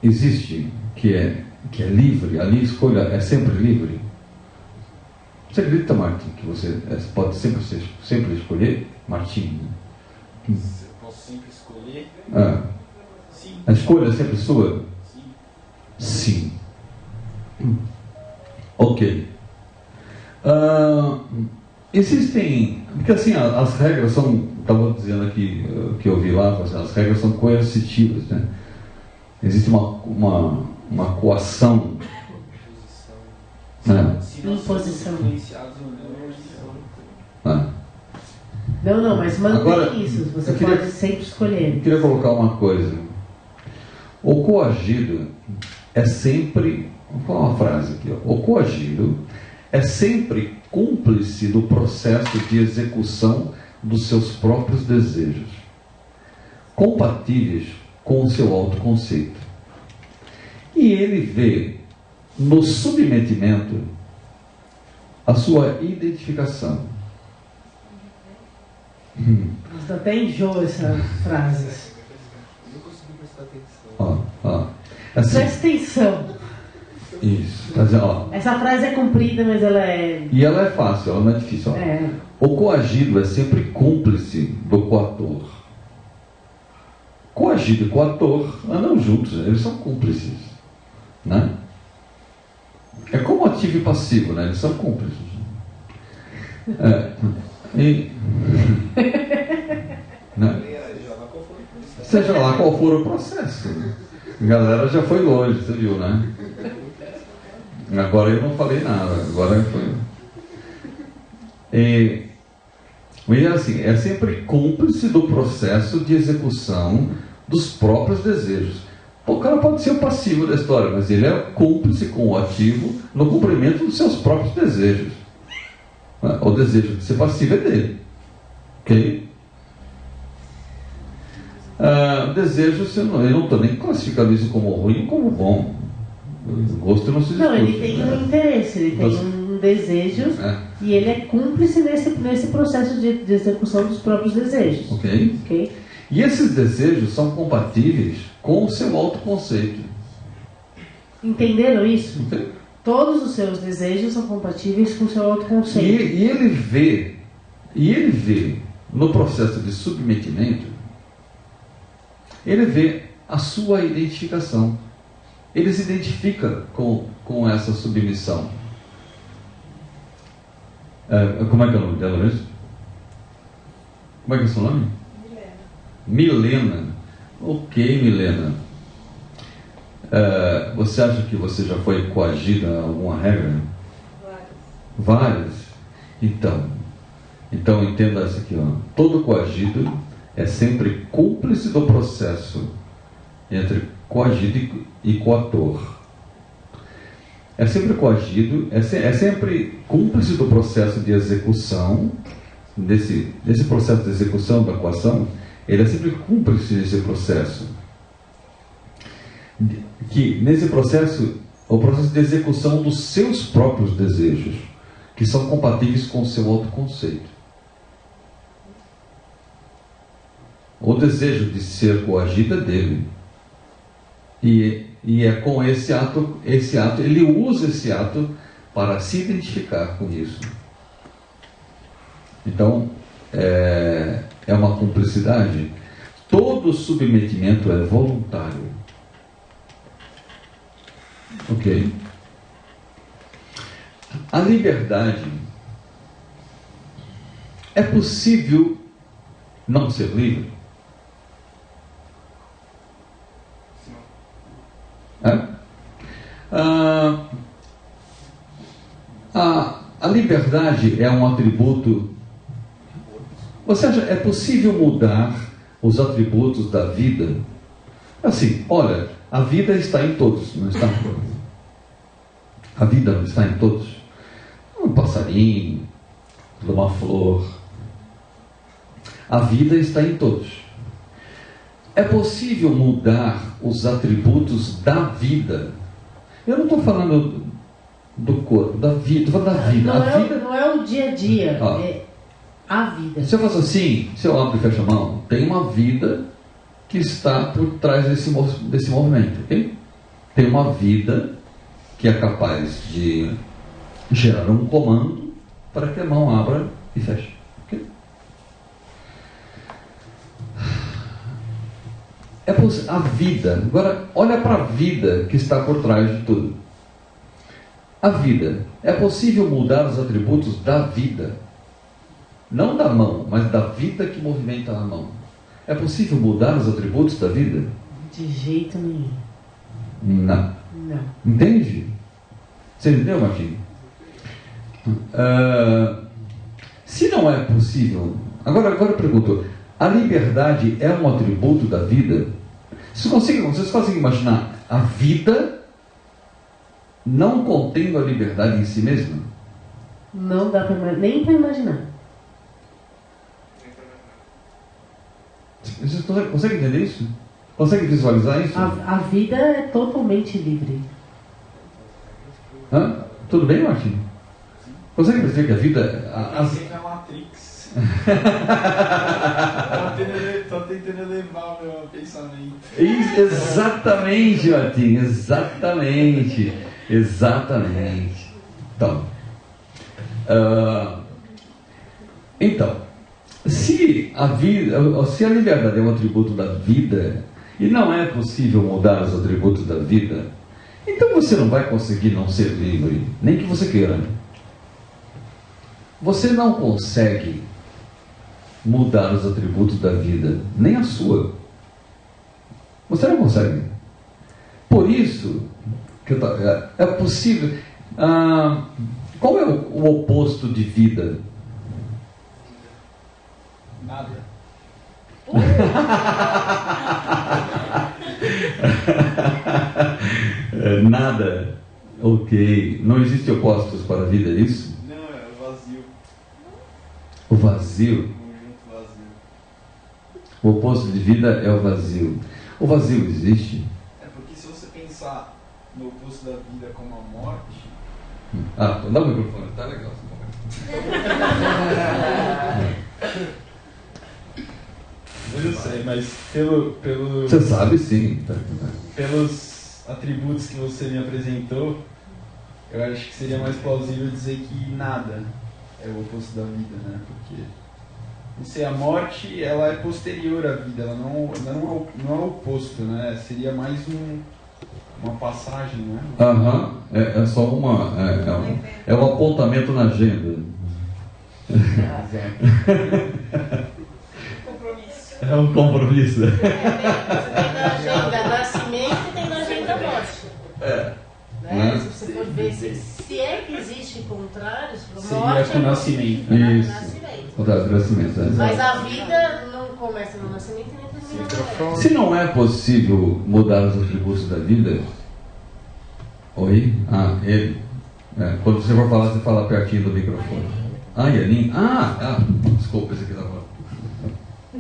existe, que é livre? A escolha é sempre livre? Você acredita, Martim, que você pode sempre escolher? Martim? Eu posso sempre escolher? Sim. A escolha é sempre sua? Sim. Ok. Existem... Porque assim, as regras são... Estava dizendo aqui, que eu vi lá, as regras são coercitivas, né? Existe uma coação. Imposição. Não, mas mantém agora, isso. Você pode sempre escolher. Eu queria colocar uma coisa. O coagido é sempre... Vou falar uma frase aqui. O coagido é sempre cúmplice do processo de execução dos seus próprios desejos, compatíveis com o seu autoconceito. E ele vê no submetimento a sua identificação. Mas até enjoa essa frase. Eu não consegui prestar atenção. Assim, presta atenção. Isso. Tá dizendo, essa frase é comprida, mas ela é... E ela é fácil, ela não é difícil. O coagido é sempre cúmplice do coator. Coagido e coator andam juntos, eles são cúmplices. Né? É como ativo e passivo, né? Eles são cúmplices. Né? Seja lá qual for o processo. A galera já foi longe, você viu, né? Agora eu não falei nada, agora foi. E assim, é sempre cúmplice do processo de execução dos próprios desejos. O cara pode ser o passivo da história, mas ele é cúmplice com o ativo no cumprimento dos seus próprios desejos. O desejo de ser passivo é dele. Ok? Desejo, eu não estou nem classificando isso como ruim ou como bom. O gosto não se discute. Não, ele tem um interesse, ele tem um desejo e ele é cúmplice nesse processo de execução dos próprios desejos. Ok? E esses desejos são compatíveis com o seu autoconceito. Entenderam isso? Todos os seus desejos são compatíveis com o seu autoconceito. E ele vê no processo de submetimento, ele vê a sua identificação. Ele se identifica com essa submissão. Como é que é o nome dela mesmo? Como é que é o seu nome? Milena. Ok, Milena. Você acha que você já foi coagida a alguma regra? Várias. Então entenda isso aqui. Todo coagido é sempre cúmplice do processo entre coagido e coator. É sempre coagido, é sempre cúmplice do processo de execução, desse processo de execução da coação, ele é sempre cúmplice desse processo. Que nesse processo, o processo de execução dos seus próprios desejos, que são compatíveis com o seu autoconceito. O desejo de ser coagido é dele. E é com esse ato, ele usa esse ato para se identificar com isso. Então, é uma cumplicidade. Todo submetimento é voluntário. Ok? A liberdade, é possível não ser livre? A liberdade é um atributo. Você acha é possível mudar os atributos da vida? Assim, olha, a vida está em todos, não está? A vida não está em todos. Um passarinho, uma flor. A vida está em todos. É possível mudar os atributos da vida. Eu não estou falando do corpo, da vida, estou falando da vida. Não é o dia a dia, é a vida. Se eu faço assim, se eu abro e fecho a mão, tem uma vida que está por trás desse movimento, ok? Tem uma vida que é capaz de gerar um comando para que a mão abra e feche. Okay? A vida, agora olha para a vida que está por trás de tudo. A vida, é possível mudar os atributos da vida, não da mão, mas da vida que movimenta a mão. É possível mudar os atributos da vida? De jeito nenhum. Não. Entende? Você entendeu, Martim? Se não é possível, agora eu pergunto, a liberdade é um atributo da vida? Vocês conseguem imaginar a vida não contendo a liberdade em si mesma? Não dá nem para imaginar. Vocês conseguem entender isso? Conseguem visualizar isso? A vida é totalmente livre. Tudo bem, Martim? Consegue perceber que a vida... A vida é a Matrix. Estou tentando elevar o meu pensamento. Exatamente, Martim. Exatamente. Então, se a liberdade é um atributo da vida e não é possível mudar os atributos da vida, então você não vai conseguir não ser livre, nem que você queira. Você não consegue mudar os atributos da vida, nem a sua. Você não consegue. Por isso, é possível. Qual é o oposto de vida? Nada. Nada. Ok. Não existe opostos para a vida, é isso? Não, é o vazio. O vazio? Conjunto vazio. O oposto de vida é o vazio. O vazio existe? É porque se você pensar no oposto da vida como a morte... Dá o microfone, tá legal. Eu sei, mas pelo... Você sabe sim. Pelos atributos que você me apresentou, eu acho que seria mais plausível dizer que nada é o oposto da vida, né? Porque, não sei, a morte, ela é posterior à vida, ela não é o oposto, né? Seria mais uma passagem, né? É só é um apontamento na agenda. É um compromisso. Você tem na agenda nascimento e tem na agenda morte. Né? Se você for ver, se é que existe contrários, morte seria com o nascimento. Isso. Contrário do nascimento. Mas a vida não começa no nascimento e nem termina no morte. Se não é possível mudar os atributos da vida... Oi? Ele. Quando você for falar, você fala pertinho do microfone. Yanin. Desculpa, esse aqui tá falando.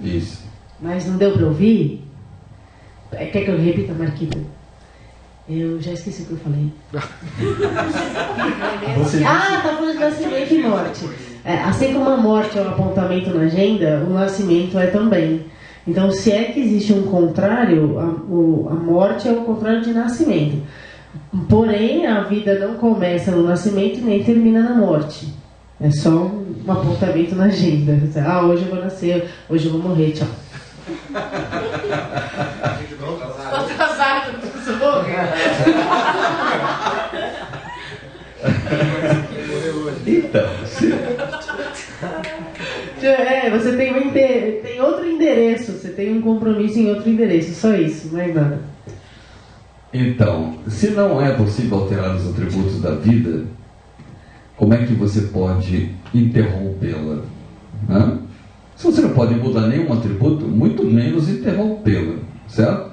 Isso. Mas não deu para ouvir? Quer que eu repita, Marquita? Eu já esqueci o que eu falei. Tá falando de nascimento e morte. Assim como a morte é um apontamento na agenda, o nascimento é também. Então, se é que existe um contrário, a morte é o contrário de nascimento. Porém, a vida não começa no nascimento nem termina na morte. É só um apontamento na agenda. Ah, hoje eu vou nascer, hoje eu vou morrer, tchau. Atrasado, você morrer. Então, você tem outro endereço, você tem um compromisso em outro endereço, só isso, mais nada. Então, se não é possível alterar os atributos da vida, como é que você pode interrompê-la? Se você não pode mudar nenhum atributo, muito menos interrompê-la, certo?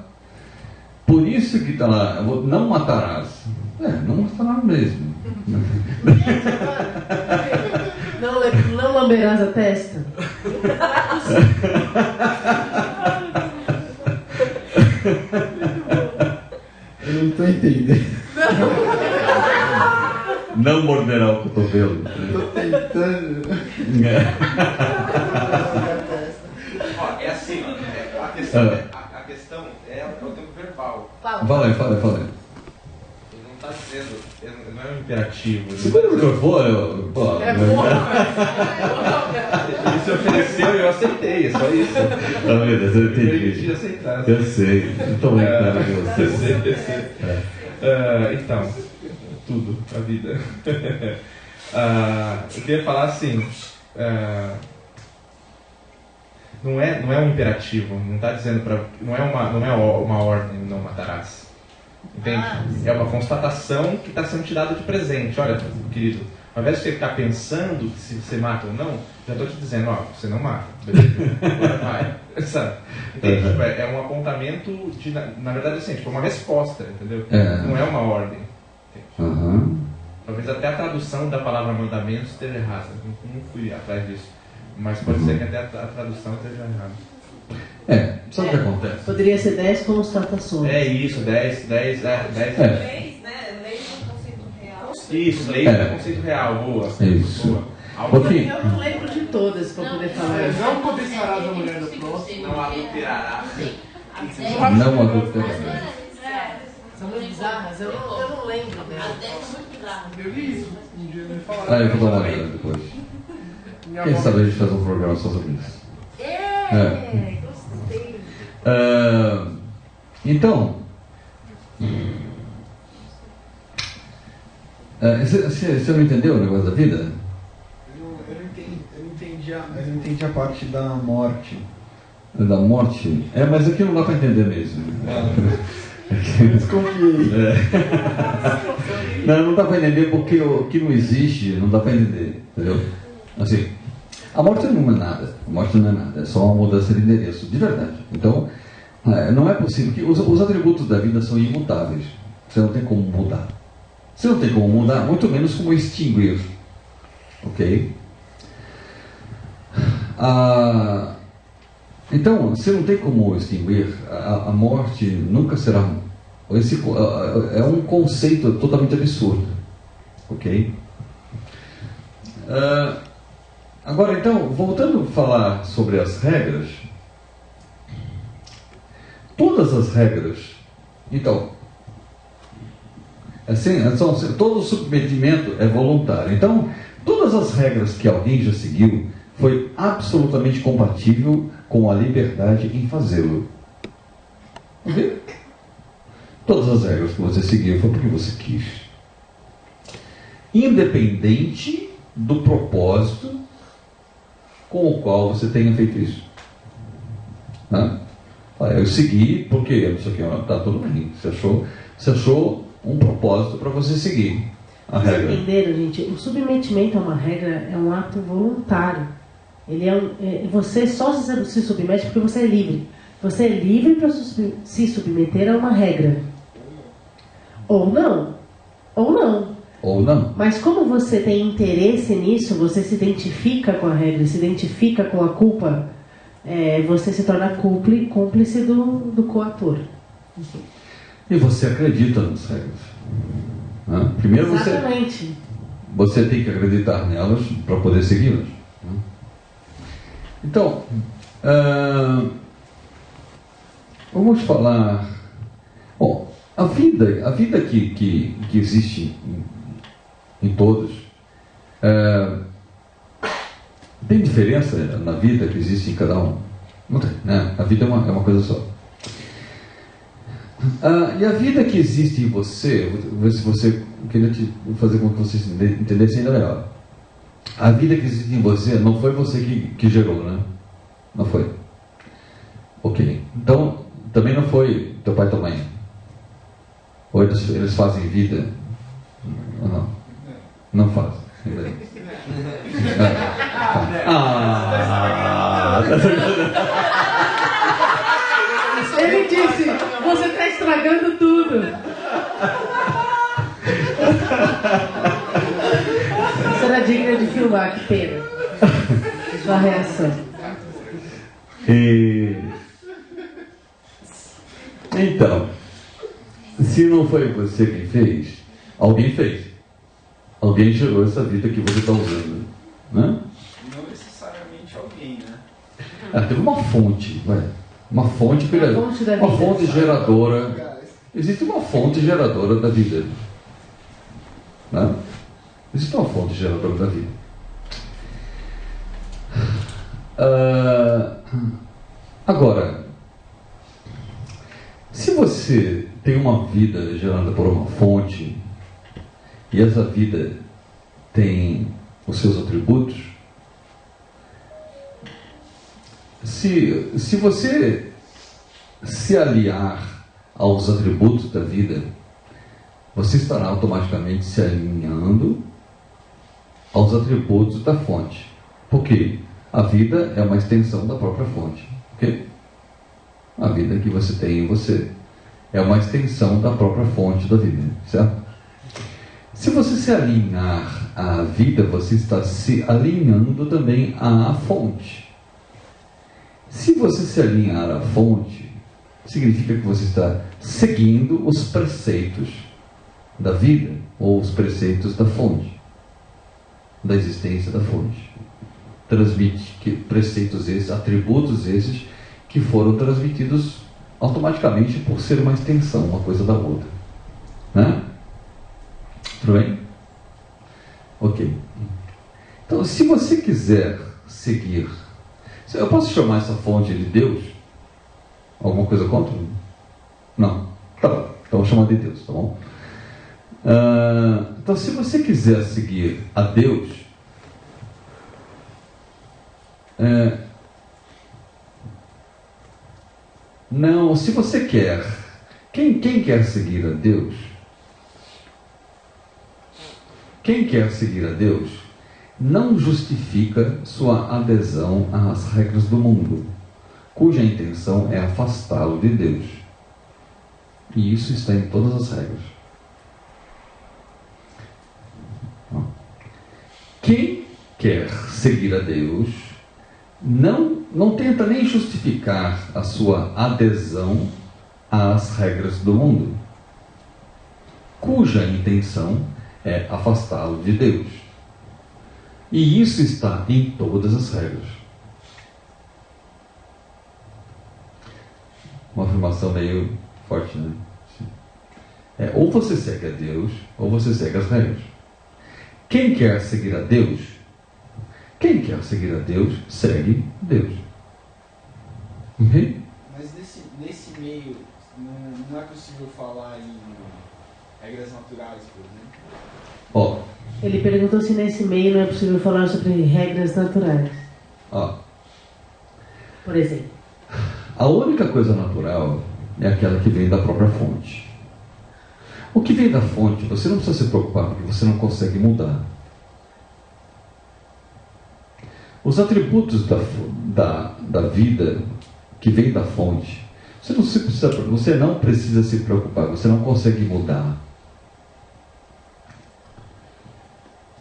Por isso que está lá, não matarás. Não matarás mesmo. Não lamberás a testa? Eu não estou entendendo. Não morderá o cotovelo. Estou tentando. Ó, é assim, a questão é o tempo verbal. Fala aí. Ele não está dizendo, ele não é um imperativo. Se quando eu for, Ele se ofereceu e eu aceitei, é só isso. Tá vendo? Eu Eu entendi. permiti aceitar. Eu sei. Estou brincando com você. Eu sei. Então, tudo, a vida. Eu queria falar assim, não é um imperativo, não está dizendo não é uma ordem, não matarás. Entende? É uma constatação que está sendo te dada de presente. Olha, querido, ao invés de você ficar pensando se você mata ou não, já estou te dizendo, você não mata, beleza? Agora vai. Sabe? Entende? Uhum. É um apontamento de, na verdade, assim, tipo, uma resposta, entendeu? É. Não é uma ordem. Uhum. Talvez até a tradução da palavra mandamento esteja errada. Não fui atrás disso. Mas pode ser que até a tradução esteja errada. Sabe o que acontece? Poderia ser 10 constatações. É isso, 10. Leis, né? Leis é um conceito real. Isso, lei é conceito real, boa. Isso. Boa. Pouquinho. Eu não lembro de todas para poder falar. Não cobiçarás a mulher do próximo. Não adulterará. Não adulterará. São muito bizarras, eu não lembro dela. Até são muito bizarras. Eu li isso. Um dia me falaram. Eu vou dar uma olhada depois. Quem sabe a gente faz um programa só sobre isso. Gostei. Então, você não entendeu o negócio da vida? Eu não entendi a parte da morte. Da morte? Mas aqui não dá para entender mesmo. Desconfiei. Não dá para entender porque o que não existe não dá para entender, entendeu? Assim, a morte não é nada. A morte não é nada. É só uma mudança de endereço, de verdade. Então, não é possível que os atributos da vida são imutáveis. Você não tem como mudar. Você não tem como mudar, muito menos como extinguir. Ok? Então, você não tem como extinguir. A morte nunca será. É um conceito totalmente absurdo. Ok? Agora, então, voltando a falar sobre as regras. Todas as regras. Então, assim, todo submetimento é voluntário. Então, todas as regras que alguém já seguiu foi absolutamente compatível com a liberdade em fazê-lo. Ok? Todas as regras que você seguiu foi porque você quis. Independente do propósito com o qual você tenha feito isso. Eu segui porque isso aqui está tudo bem. Você achou um propósito para você seguir a regra. Vocês entenderam, gente? O submetimento a uma regra é um ato voluntário. Você só se submete porque você é livre. Você é livre para se submeter a uma regra. Ou não. Mas como você tem interesse nisso, você se identifica com a regra, se identifica com a culpa, você se torna cúmplice do coator. E você acredita nas regras. Primeiro Exatamente. você tem que acreditar nelas para poder segui-las. Então, Vamos falar. Bom, a vida que existe em todos, tem diferença na vida que existe em cada um? Não tem, né? A vida é uma coisa só. E a vida que existe em você, se você queria fazer com que vocês entendessem ainda melhor. A vida que existe em você não foi você que gerou, né? Não foi. Ok. Então, também não foi teu pai e tua mãe. Ou eles fazem vida? Não. Não fazem. Ele disse, você está estragando tudo. Isso era digno de filmar, que pena. Sua reação. Então, se não foi você quem fez, alguém fez. Alguém gerou essa vida que você está usando, né? Não necessariamente alguém, né? Teve uma fonte, uma fonte geradora. Existe uma fonte geradora da vida, né? Existe uma fonte geradora da vida. Agora, se você tem uma vida gerada por uma fonte e essa vida tem os seus atributos, se você se aliar aos atributos da vida, você estará automaticamente se alinhando aos atributos da fonte. Por quê? A vida é uma extensão da própria fonte. Okay? A vida que você tem em você é uma extensão da própria fonte da vida, certo? Se você se alinhar à vida, você está se alinhando também à fonte. Se você se alinhar à fonte, significa que você está seguindo os preceitos da vida, ou os preceitos da fonte, da existência da fonte. Transmite preceitos esses, atributos esses, que foram transmitidos automaticamente por ser uma extensão, uma coisa da outra. Né? Tudo bem? Ok. Então, se você quiser seguir, eu posso chamar essa fonte de Deus? Alguma coisa contra? Não. Tá bom. Então, vou chamar de Deus, tá bom? Então, se você quiser seguir a Deus, não, se você quer, quem quer seguir a Deus? Quem quer seguir a Deus não justifica sua adesão às regras do mundo, cuja intenção é afastá-lo de Deus. E isso está em todas as regras. Quem quer seguir a Deus não tenta nem justificar a sua adesão às regras do mundo, cuja intenção é afastá-lo de Deus. E isso está em todas as regras. Uma afirmação meio forte, né? Ou você segue a Deus, ou você segue as regras. Quem quer seguir a Deus, segue Deus. Okay? Mas nesse meio, não é possível falar em regras naturais, por exemplo? Ele perguntou se nesse meio não é possível falar sobre regras naturais. Por exemplo. A única coisa natural é aquela que vem da própria fonte. O que vem da fonte, você não precisa se preocupar, porque você não consegue mudar. Os atributos da vida que vem da fonte, você não precisa se preocupar, você não consegue mudar.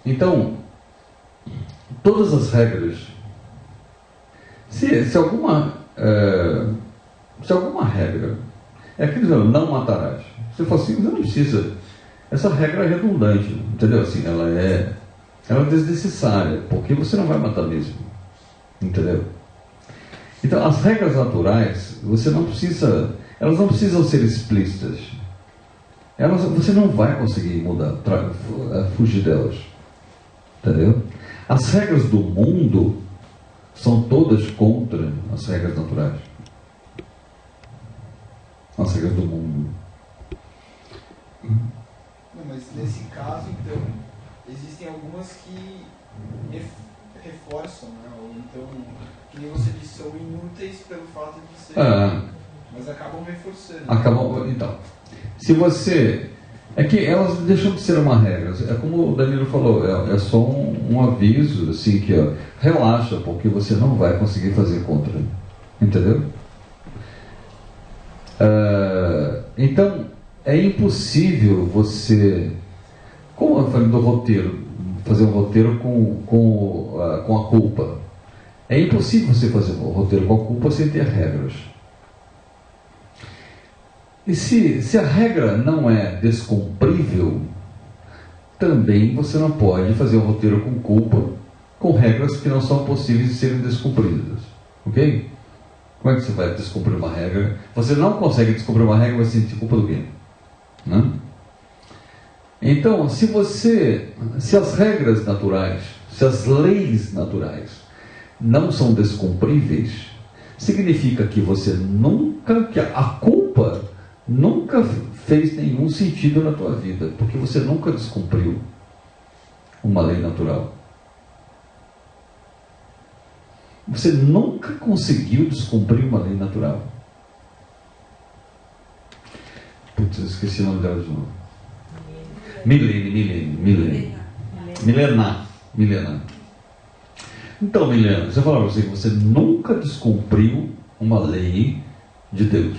Então, todas as regras, se alguma regra é aquele não matarás, você fala assim, você não precisa, essa regra é redundante, entendeu? Assim, ela é desnecessária, porque você não vai matar mesmo, entendeu? Então, as regras naturais, você não precisa, elas não precisam ser explícitas. Você não vai conseguir mudar, fugir delas. Entendeu? As regras do mundo são todas contra as regras naturais. As regras do mundo. Não, mas nesse caso, então, existem algumas que reforçam, né? Ou então, que nem você disse, são inúteis pelo fato de ser. Mas acabam reforçando. Então, se você... É que elas deixam de ser uma regra. É como o Danilo falou, é só um aviso, assim, que ó, relaxa, porque você não vai conseguir fazer contra. Entendeu? Então, é impossível você... Como eu falei do roteiro, fazer um roteiro com a culpa. É impossível você fazer um roteiro com a culpa sem ter regras. E se a regra não é descumprível, também você não pode fazer um roteiro com culpa, com regras que não são possíveis de serem descumpridas. Ok? Como é que você vai descumprir uma regra? Você não consegue descumprir uma regra, vai sentir culpa do quê? Né? Então, se as regras naturais, se as leis naturais não são descumpríveis, significa que que a culpa nunca fez nenhum sentido na tua vida, porque você nunca descumpriu uma lei natural. Você nunca conseguiu descumprir uma lei natural. Putz, eu esqueci o nome dela de novo. Milena. Então, Milena, você falava assim, que você nunca descumpriu uma lei de Deus.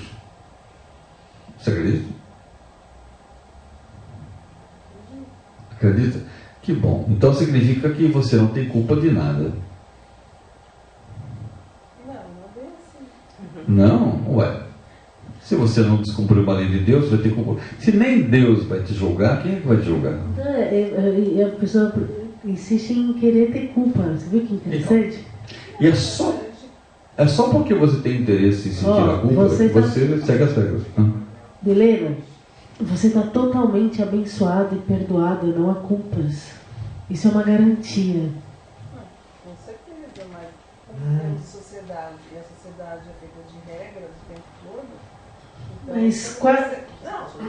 Você acredita? Acredita? Que bom. Então significa que você não tem culpa de nada. Não é bem assim. Não? Ué. Se você não descumpriu uma lei de Deus, vai ter culpa. Se nem Deus vai te julgar, quem é que vai te julgar? A pessoa insiste em querer ter culpa. Você viu que interessante? E é só porque você tem interesse em sentir a culpa que você segue as regras. Milena, você está totalmente abençoado e perdoado, não há culpas. Isso é uma garantia. Com certeza, mas como temos sociedade, e a sociedade é feita de regras o tempo todo, então, Mas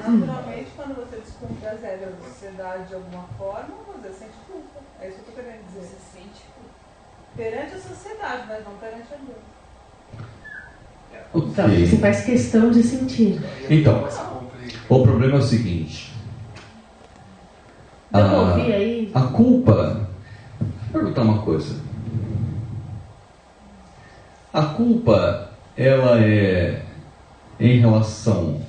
naturalmente, quando você descumpre as regras da sociedade de alguma forma, você sente culpa. É isso que eu estou querendo dizer. Você sente culpa. Perante a sociedade, mas não perante a Deus. Então, você faz questão de sentir. Então, o problema é o seguinte. A culpa... Vou perguntar uma coisa. A culpa, ela é em relação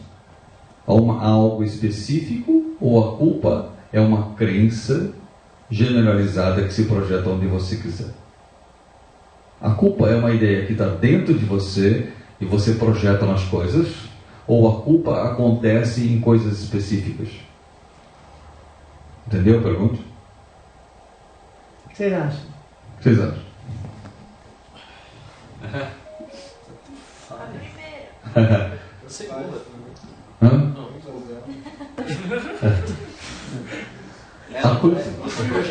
a algo específico, ou a culpa é uma crença generalizada que se projeta onde você quiser? A culpa é uma ideia que está dentro de você e você projeta nas coisas, ou a culpa acontece em coisas específicas? Entendeu a pergunta? O que vocês acham? O que vocês acham? A primeira. Segunda. Hã?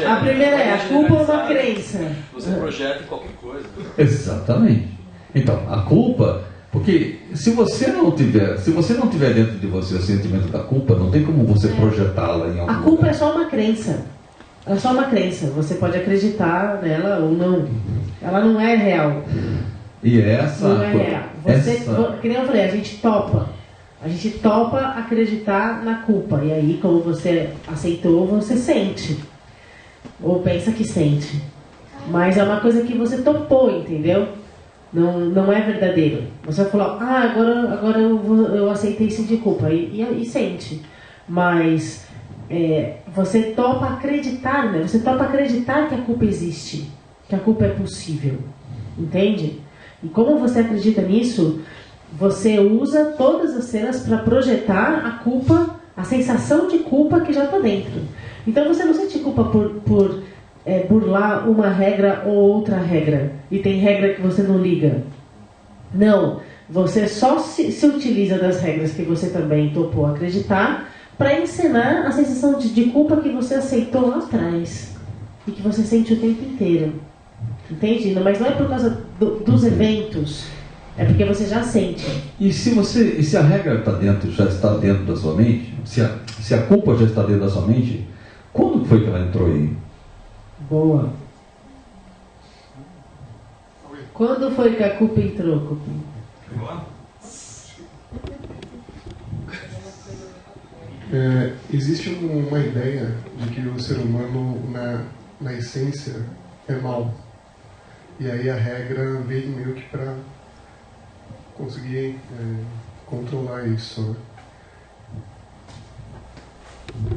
A primeira é, a culpa é uma crença. Você projeta em qualquer coisa. Exatamente. Então, a culpa, porque se você não tiver dentro de você o sentimento da culpa, não tem como você projetá-la em algum A culpa lugar. é só uma crença. É só uma crença. Você pode acreditar nela ou não. Ela não é real. E essa Não é real. Que nem eu falei, a gente topa acreditar na culpa. E aí, como você aceitou, você sente. Ou pensa que sente. Mas é uma coisa que você topou, entendeu? Não é verdadeiro. Você vai falar, agora eu aceitei sentir culpa. E sente. Mas você topa acreditar, né? Você topa acreditar que a culpa existe. Que a culpa é possível. Entende? E como você acredita nisso, você usa todas as cenas para projetar a culpa, a sensação de culpa que já está dentro. Então você não sente culpa por burlar uma regra ou outra regra. E tem regra que você não liga. Não, você só se utiliza das regras que você também topou acreditar para encenar a sensação de culpa que você aceitou lá atrás e que você sente o tempo inteiro. Entende? Mas não é por causa dos eventos, é porque você já sente. E se a regra já está dentro da sua mente, se a culpa já está dentro da sua mente, quando foi que ela entrou aí? Boa. Quando foi que a culpa entrou, Cupim? Existe uma ideia de que o ser humano, na essência, é mau. E aí a regra veio meio que para conseguir controlar isso. Né?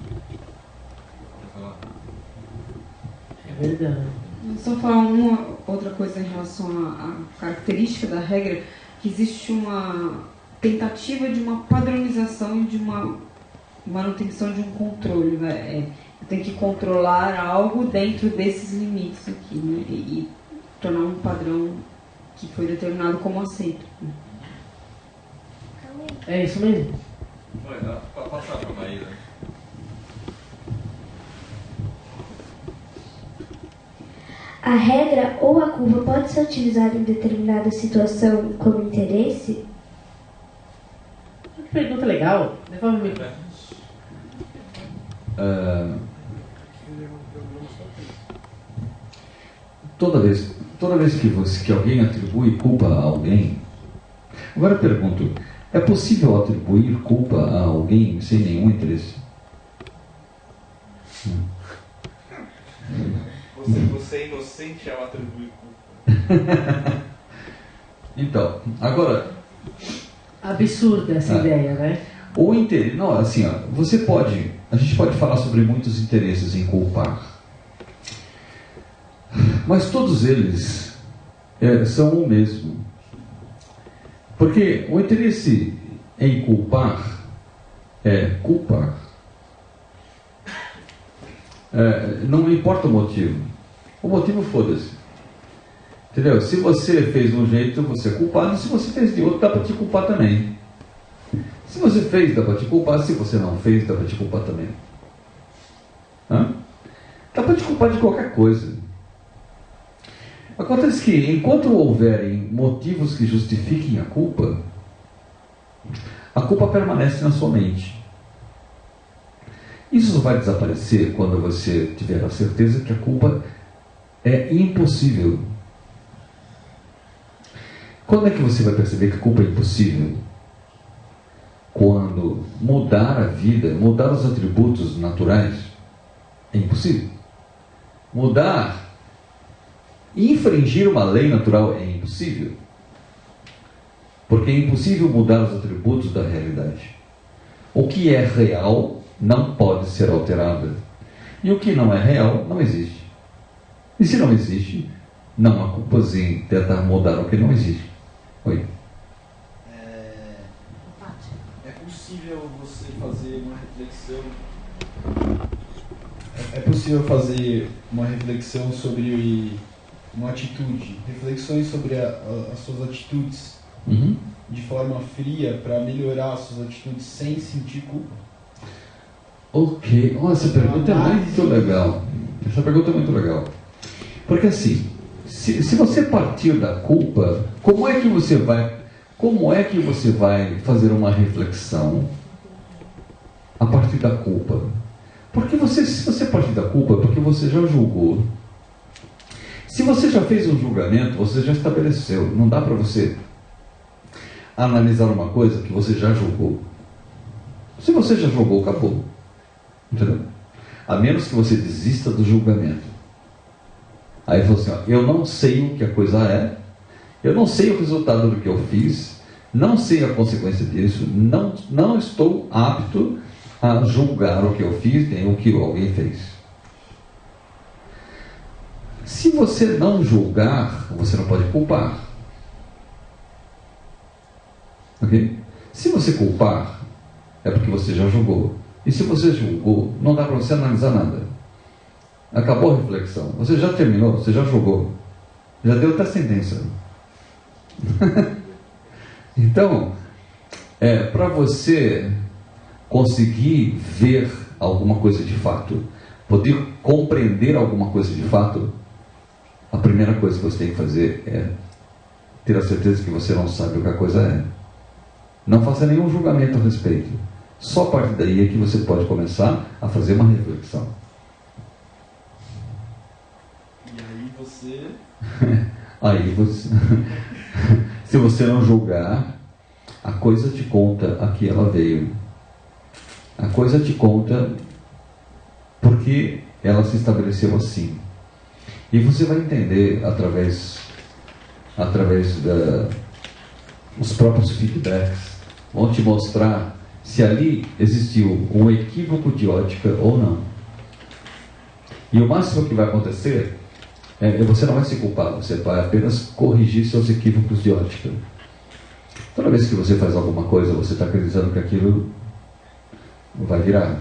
É verdade. Só falar uma outra coisa em relação à característica da regra, que existe uma tentativa de uma padronização e de uma manutenção de um controle. Né? Eu tenho que controlar algo dentro desses limites aqui, né? E tornar um padrão que foi determinado como aceito. Né? É isso mesmo? Passar para a Maíra. A regra ou a culpa pode ser utilizada em determinada situação como interesse? Que pergunta legal. Devolve o microfone. Toda vez que alguém atribui culpa a alguém, agora eu pergunto, é possível atribuir culpa a alguém sem nenhum interesse? Você é inocente ao atribuir culpa. Então, agora... Absurda essa ideia, né? O interesse... Não, assim, ó, a gente pode falar sobre muitos interesses em culpar. Mas todos eles são o mesmo. Porque o interesse em culpar é culpar. Não importa o motivo. O motivo, foda-se. Entendeu? Se você fez de um jeito, você é culpado. Se você fez de outro, dá para te culpar também. Se você fez, dá para te culpar. Se você não fez, dá para te culpar também. Dá para te culpar de qualquer coisa. Acontece que, enquanto houverem motivos que justifiquem a culpa permanece na sua mente. Isso só vai desaparecer quando você tiver a certeza que a culpa é impossível. Quando é que você vai perceber que a culpa é impossível? Quando mudar a vida, mudar os atributos naturais é impossível. Infringir uma lei natural é impossível. Porque é impossível mudar os atributos da realidade. O que é real não pode ser alterado. E o que não é real não existe. E se não existe, não há culpas em tentar mudar o que não existe. Oi? É possível você fazer uma reflexão... É possível fazer uma reflexão sobre uma atitude, reflexões sobre as suas atitudes de forma fria para melhorar as suas atitudes sem sentir culpa? Ok, essa pergunta é muito legal. Essa pergunta é muito legal. Porque assim, se você partir da culpa, como é que você vai fazer uma reflexão a partir da culpa? Porque se você partir da culpa, é porque você já julgou. Se você já fez um julgamento, você já estabeleceu. Não dá para você analisar uma coisa que você já julgou. Se você já julgou, acabou. Entendeu? A menos que você desista do julgamento. Aí você fala assim, eu não sei o que a coisa é, eu não sei o resultado do que eu fiz, não sei a consequência disso, não estou apto a julgar o que eu fiz nem o que alguém fez. Se você não julgar, você não pode culpar. Ok? Se você culpar, é porque você já julgou. E se você julgou, não dá para você analisar nada. Acabou a reflexão. Você já terminou, você já julgou. Já deu até sentença. Então, para você conseguir ver alguma coisa de fato, poder compreender alguma coisa de fato, a primeira coisa que você tem que fazer é ter a certeza que você não sabe o que a coisa é. Não faça nenhum julgamento a respeito. Só a partir daí é que você pode começar a fazer uma reflexão. E aí você... Aí você... Se você não julgar, a coisa te conta a que ela veio. A coisa te conta porque ela se estabeleceu assim. E você vai entender através dos próprios feedbacks, vão te mostrar se ali existiu um equívoco de ótica ou não. E o máximo que vai acontecer você não vai se culpar, você vai apenas corrigir seus equívocos de ótica. Toda vez que você faz alguma coisa, você está acreditando que aquilo vai virar,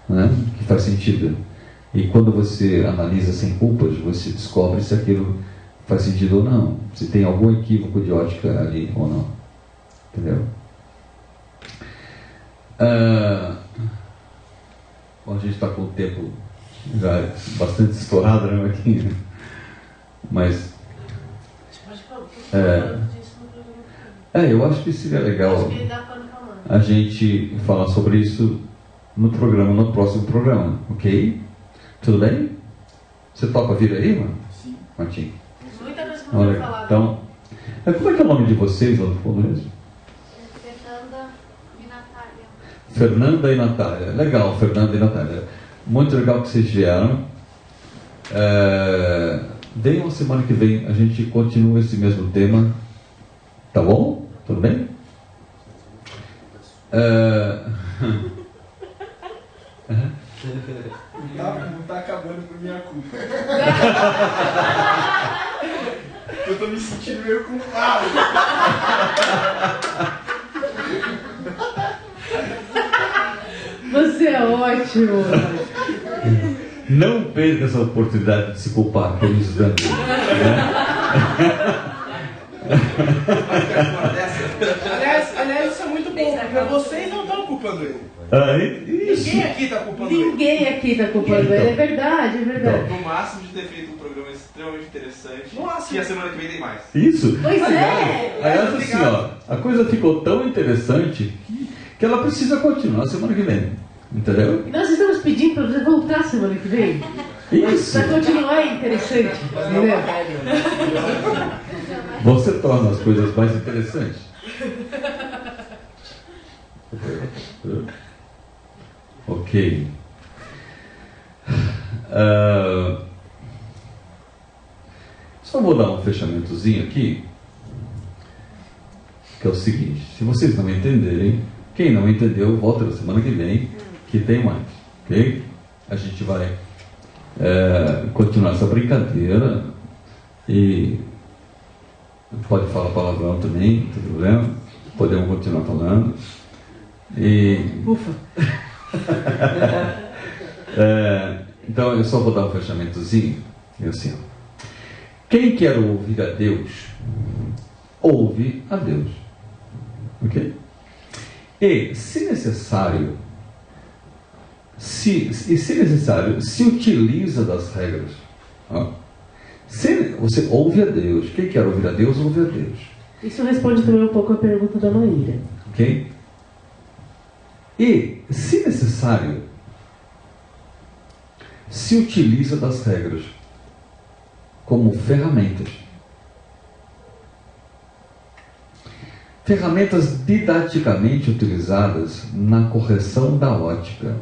né? Que faz sentido. E quando você analisa sem culpas, você descobre se aquilo faz sentido ou não, se tem algum equívoco de ótica ali ou não. Entendeu? Bom, a gente está com o tempo já bastante estourado, né, Marquinhos? Mas eu acho que seria legal a gente falar sobre isso no próximo programa, ok? Tudo bem? Você topa vir aí, mano? Sim. Martim? Muita coisa que eu não vou falar. Então, como é que é o nome de vocês lá no fundo mesmo? Fernanda e Natália. Fernanda e Natália. Legal, Fernanda e Natália. Muito legal que vocês vieram. Venham a semana que vem, a gente continua esse mesmo tema. Tá bom? Tudo bem? Não tá acabando por minha culpa. Eu tô me sentindo meio culpado. Você é ótimo. Não perca essa oportunidade de se culpar por isso também. Aliás, isso é muito bom, porque vocês não estão culpando ele. Ninguém aqui está culpando ele. Ninguém aqui está culpando ele, é verdade, é verdade. No máximo de ter feito um programa extremamente interessante. Nossa. E a semana que vem tem mais. Isso? Pois é. Aliás, assim, ó, a coisa ficou tão interessante que ela precisa continuar semana que vem. Entendeu? E nós estamos pedindo para você voltar semana que vem. Isso. Para continuar interessante. Entendeu? Você torna as coisas mais interessantes. Ok. Só vou dar um fechamentozinho aqui, que é o seguinte: se vocês não entenderem, quem não entendeu, volta na semana que vem, que tem mais, ok? A gente vai continuar essa brincadeira e pode falar palavrão também, não tem problema, podemos continuar falando. Ufa! Então eu só vou dar um fechamentozinho, e assim, ó. Quem quer ouvir a Deus, ouve a Deus, ok? E, se necessário, se utiliza das regras. Ó. Se você ouve a Deus, quem quer ouvir a Deus, ouve a Deus. Isso responde também um pouco a pergunta da Maíra. Ok? E, se necessário, se utiliza das regras como ferramentas. Ferramentas didaticamente utilizadas na correção da ótica,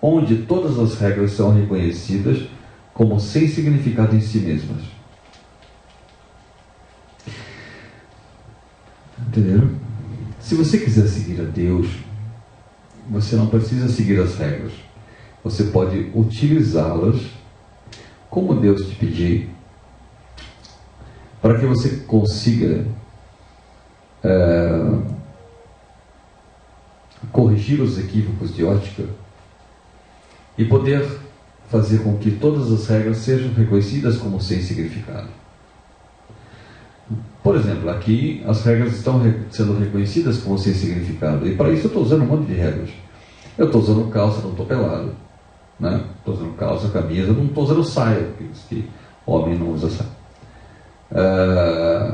onde todas as regras são reconhecidas como sem significado em si mesmas. Entenderam? Se você quiser seguir a Deus, você não precisa seguir as regras. Você pode utilizá-las como Deus te pedir, para que você consiga corrigir os equívocos de ótica e poder fazer com que todas as regras sejam reconhecidas como sem significado. Por por exemplo, aqui as regras estão sendo reconhecidas como sem significado. E para isso eu estou usando um monte de regras. Eu estou usando calça, não estou pelado. Né? Estou usando calça, camisa, não estou usando saia, porque diz que homem não usa saia.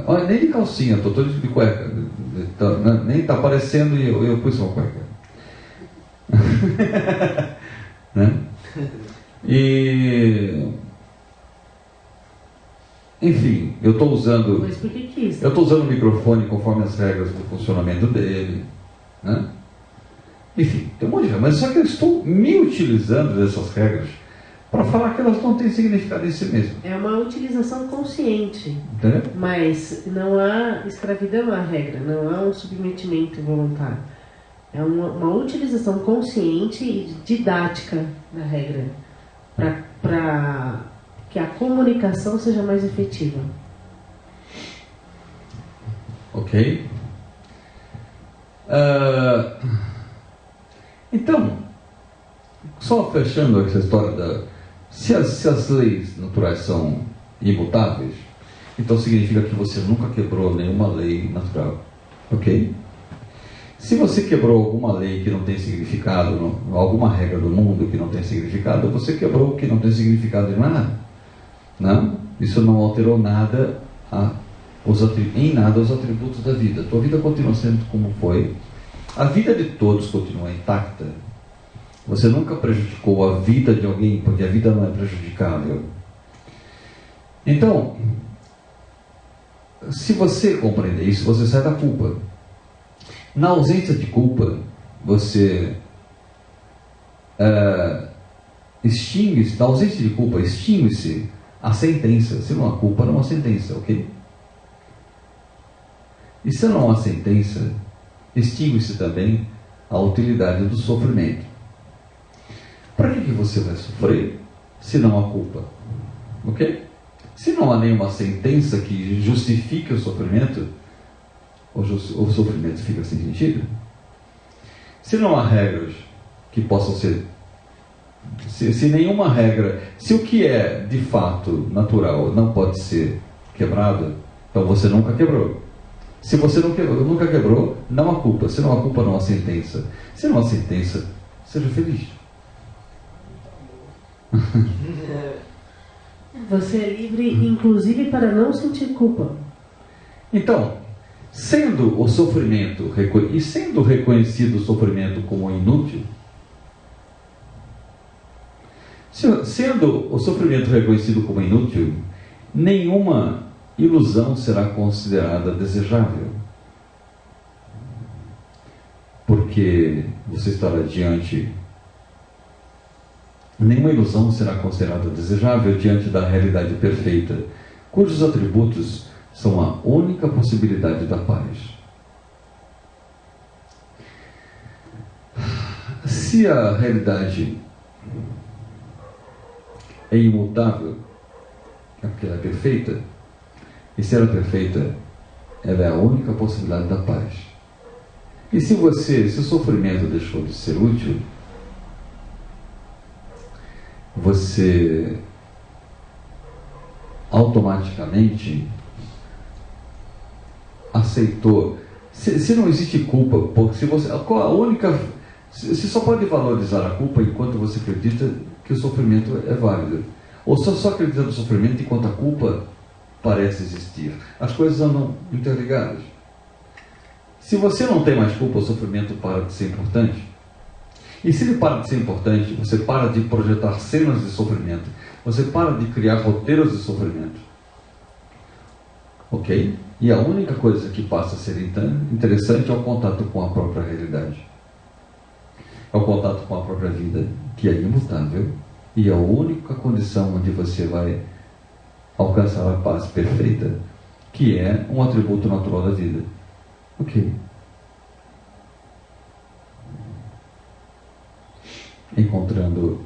Olha, nem de calcinha, estou todo de cueca. Nem está aparecendo e eu pus uma cueca. Né? E... Enfim, eu estou usando... Mas por que isso? Eu estou usando o microfone conforme as regras do funcionamento dele. Né? Enfim, tem um monte de regras. Mas só que eu estou me utilizando dessas regras para falar que elas não têm significado em si mesmas. É uma utilização consciente. Entendeu? Mas não há escravidão à regra, não há um submetimento voluntário. É uma utilização consciente e didática da regra para que a comunicação seja mais efetiva. Ok? Então, só fechando essa história da... Se as leis naturais são imutáveis, então significa que você nunca quebrou nenhuma lei natural. Ok? Se você quebrou alguma lei que não tem significado, alguma regra do mundo que não tem significado, você quebrou o que não tem significado de nada. Não? Isso não alterou nada em nada os atributos da vida. A tua vida continua sendo como foi. A vida de todos continua intacta. Você nunca prejudicou a vida de alguém, porque a vida não é prejudicável. Então, se você compreender isso, você sai da culpa. Na ausência de culpa, você extingue-se. Na ausência de culpa, extingue-se a sentença. Se não há culpa, não há sentença, ok? E se não há sentença, extingue-se também a utilidade do sofrimento. Para que você vai sofrer se não há culpa? Ok? Se não há nenhuma sentença que justifique o sofrimento, o sofrimento fica sem sentido. Se não há regras que possam ser... Se nenhuma regra... Se o que é de fato natural não pode ser quebrado, então você nunca quebrou. Se você nunca quebrou, não há culpa. Se não há culpa, não há sentença. Se não há sentença, seja feliz. Você é livre, inclusive, para não sentir culpa. Então, sendo o sofrimento e sendo reconhecido o sofrimento como inútil, sendo o sofrimento reconhecido como inútil, nenhuma ilusão será considerada desejável, porque você estará diante... Nenhuma ilusão será considerada desejável diante da realidade perfeita, cujos atributos são a única possibilidade da paz. Se a realidade é imutável, é porque ela é perfeita, e se ela é perfeita, ela é a única possibilidade da paz. E se o sofrimento deixou de ser útil, você automaticamente aceitou. Se não existe culpa, porque você só pode valorizar a culpa enquanto você acredita que o sofrimento é válido. Ou só acredita no sofrimento enquanto a culpa parece existir. As coisas andam interligadas. Se você não tem mais culpa, o sofrimento para de ser importante. E se ele para de ser importante, você para de projetar cenas de sofrimento. Você para de criar roteiros de sofrimento. Ok? E a única coisa que passa a ser interessante é o contato com a própria realidade. É o contato com a própria vida, que é imutável. E é a única condição onde você vai alcançar a paz perfeita, que é um atributo natural da vida. Ok? Encontrando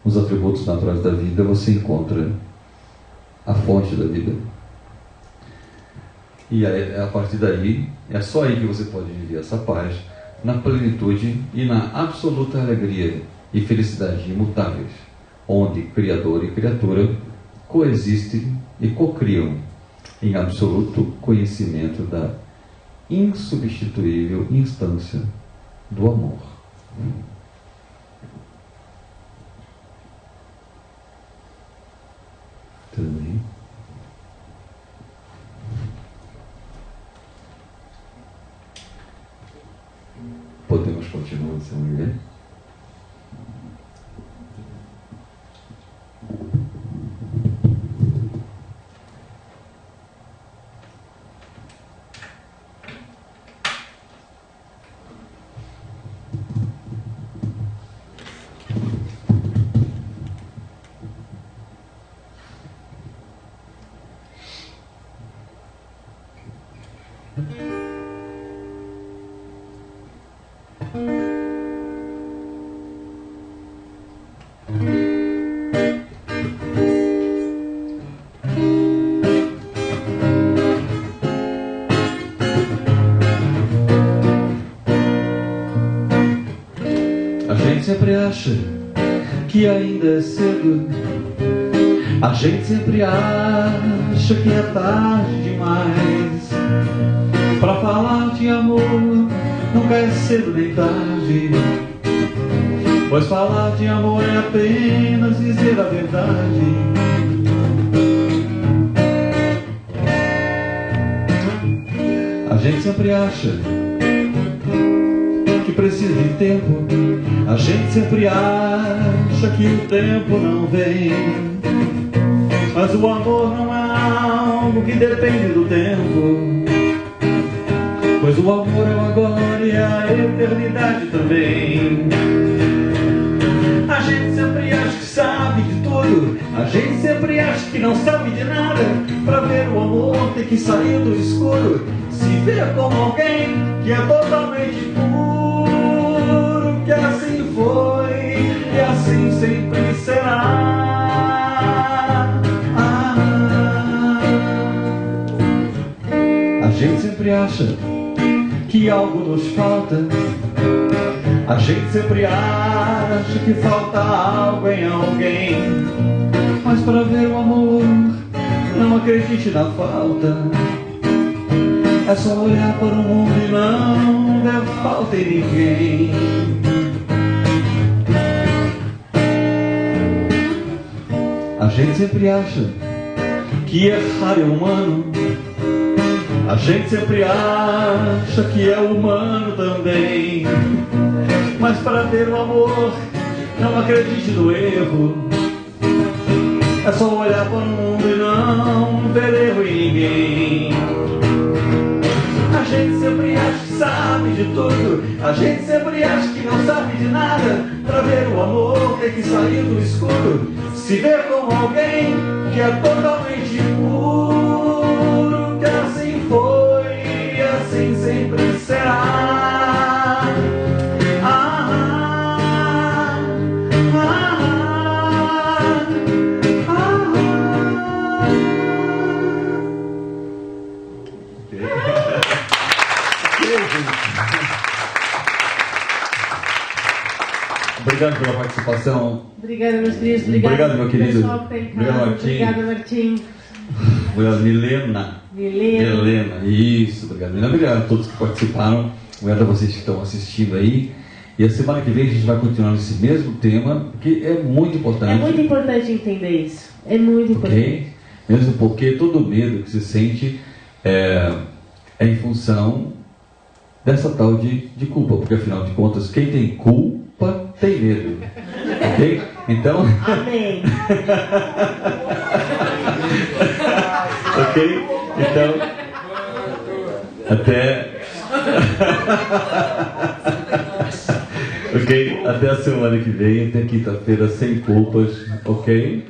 os atributos naturais da vida, você encontra a fonte da vida. E a partir daí, é só aí que você pode viver essa paz, na plenitude e na absoluta alegria e felicidade imutáveis, onde Criador e criatura coexistem e cocriam em absoluto conhecimento da insubstituível instância do amor. Tudo bem? Podemos continuar, se não me engano. A gente sempre acha que ainda é cedo. A gente sempre acha que é tarde demais. Pra falar de amor nunca é cedo nem tarde, pois falar de amor é apenas dizer a verdade. A gente sempre acha que precisa de tempo. A gente sempre acha que o tempo não vem, mas o amor não é algo que depende do tempo, pois o amor é o agora e a eternidade também. A gente sempre acha que sabe de tudo. A gente sempre acha que não sabe de nada. Pra ver o amor tem que sair do escuro, se ver como alguém que é totalmente puro. Que assim foi e assim sempre será. A gente sempre acha que algo nos falta. A gente sempre acha que falta algo em alguém, mas para ver o amor, não acredite na falta. É só olhar para o mundo e não ver falta em ninguém. A gente sempre acha que errar é humano. A gente sempre acha que é humano também, mas para ver o amor, não acredite no erro. É só olhar para o mundo e não ver erro em ninguém. A gente sempre acha que sabe de tudo. A gente sempre acha que não sabe de nada. Para ver o amor tem que sair do escuro, se ver com alguém que é totalmente puro. Que assim foi e assim sempre será. Obrigado pela participação. Obrigada, meus queridos. Obrigado, meu querido. Pessoal que tá em casa. Obrigado, Martim. Obrigada, Martim. Obrigado, Milena. Isso, obrigado, Milena. Obrigado a todos que participaram. Obrigado a vocês que estão assistindo aí. E a semana que vem a gente vai continuar nesse mesmo tema, porque é muito importante. É muito importante entender isso. É muito importante. Okay? Mesmo porque todo medo que se sente é em função dessa tal de culpa. Porque afinal de contas, quem tem culpa tem medo. Ok? Então. Amém. Ok? Então. Até. Ok? Até a semana que vem, até quinta-feira, sem culpas. Ok?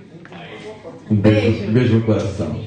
Um beijo no coração.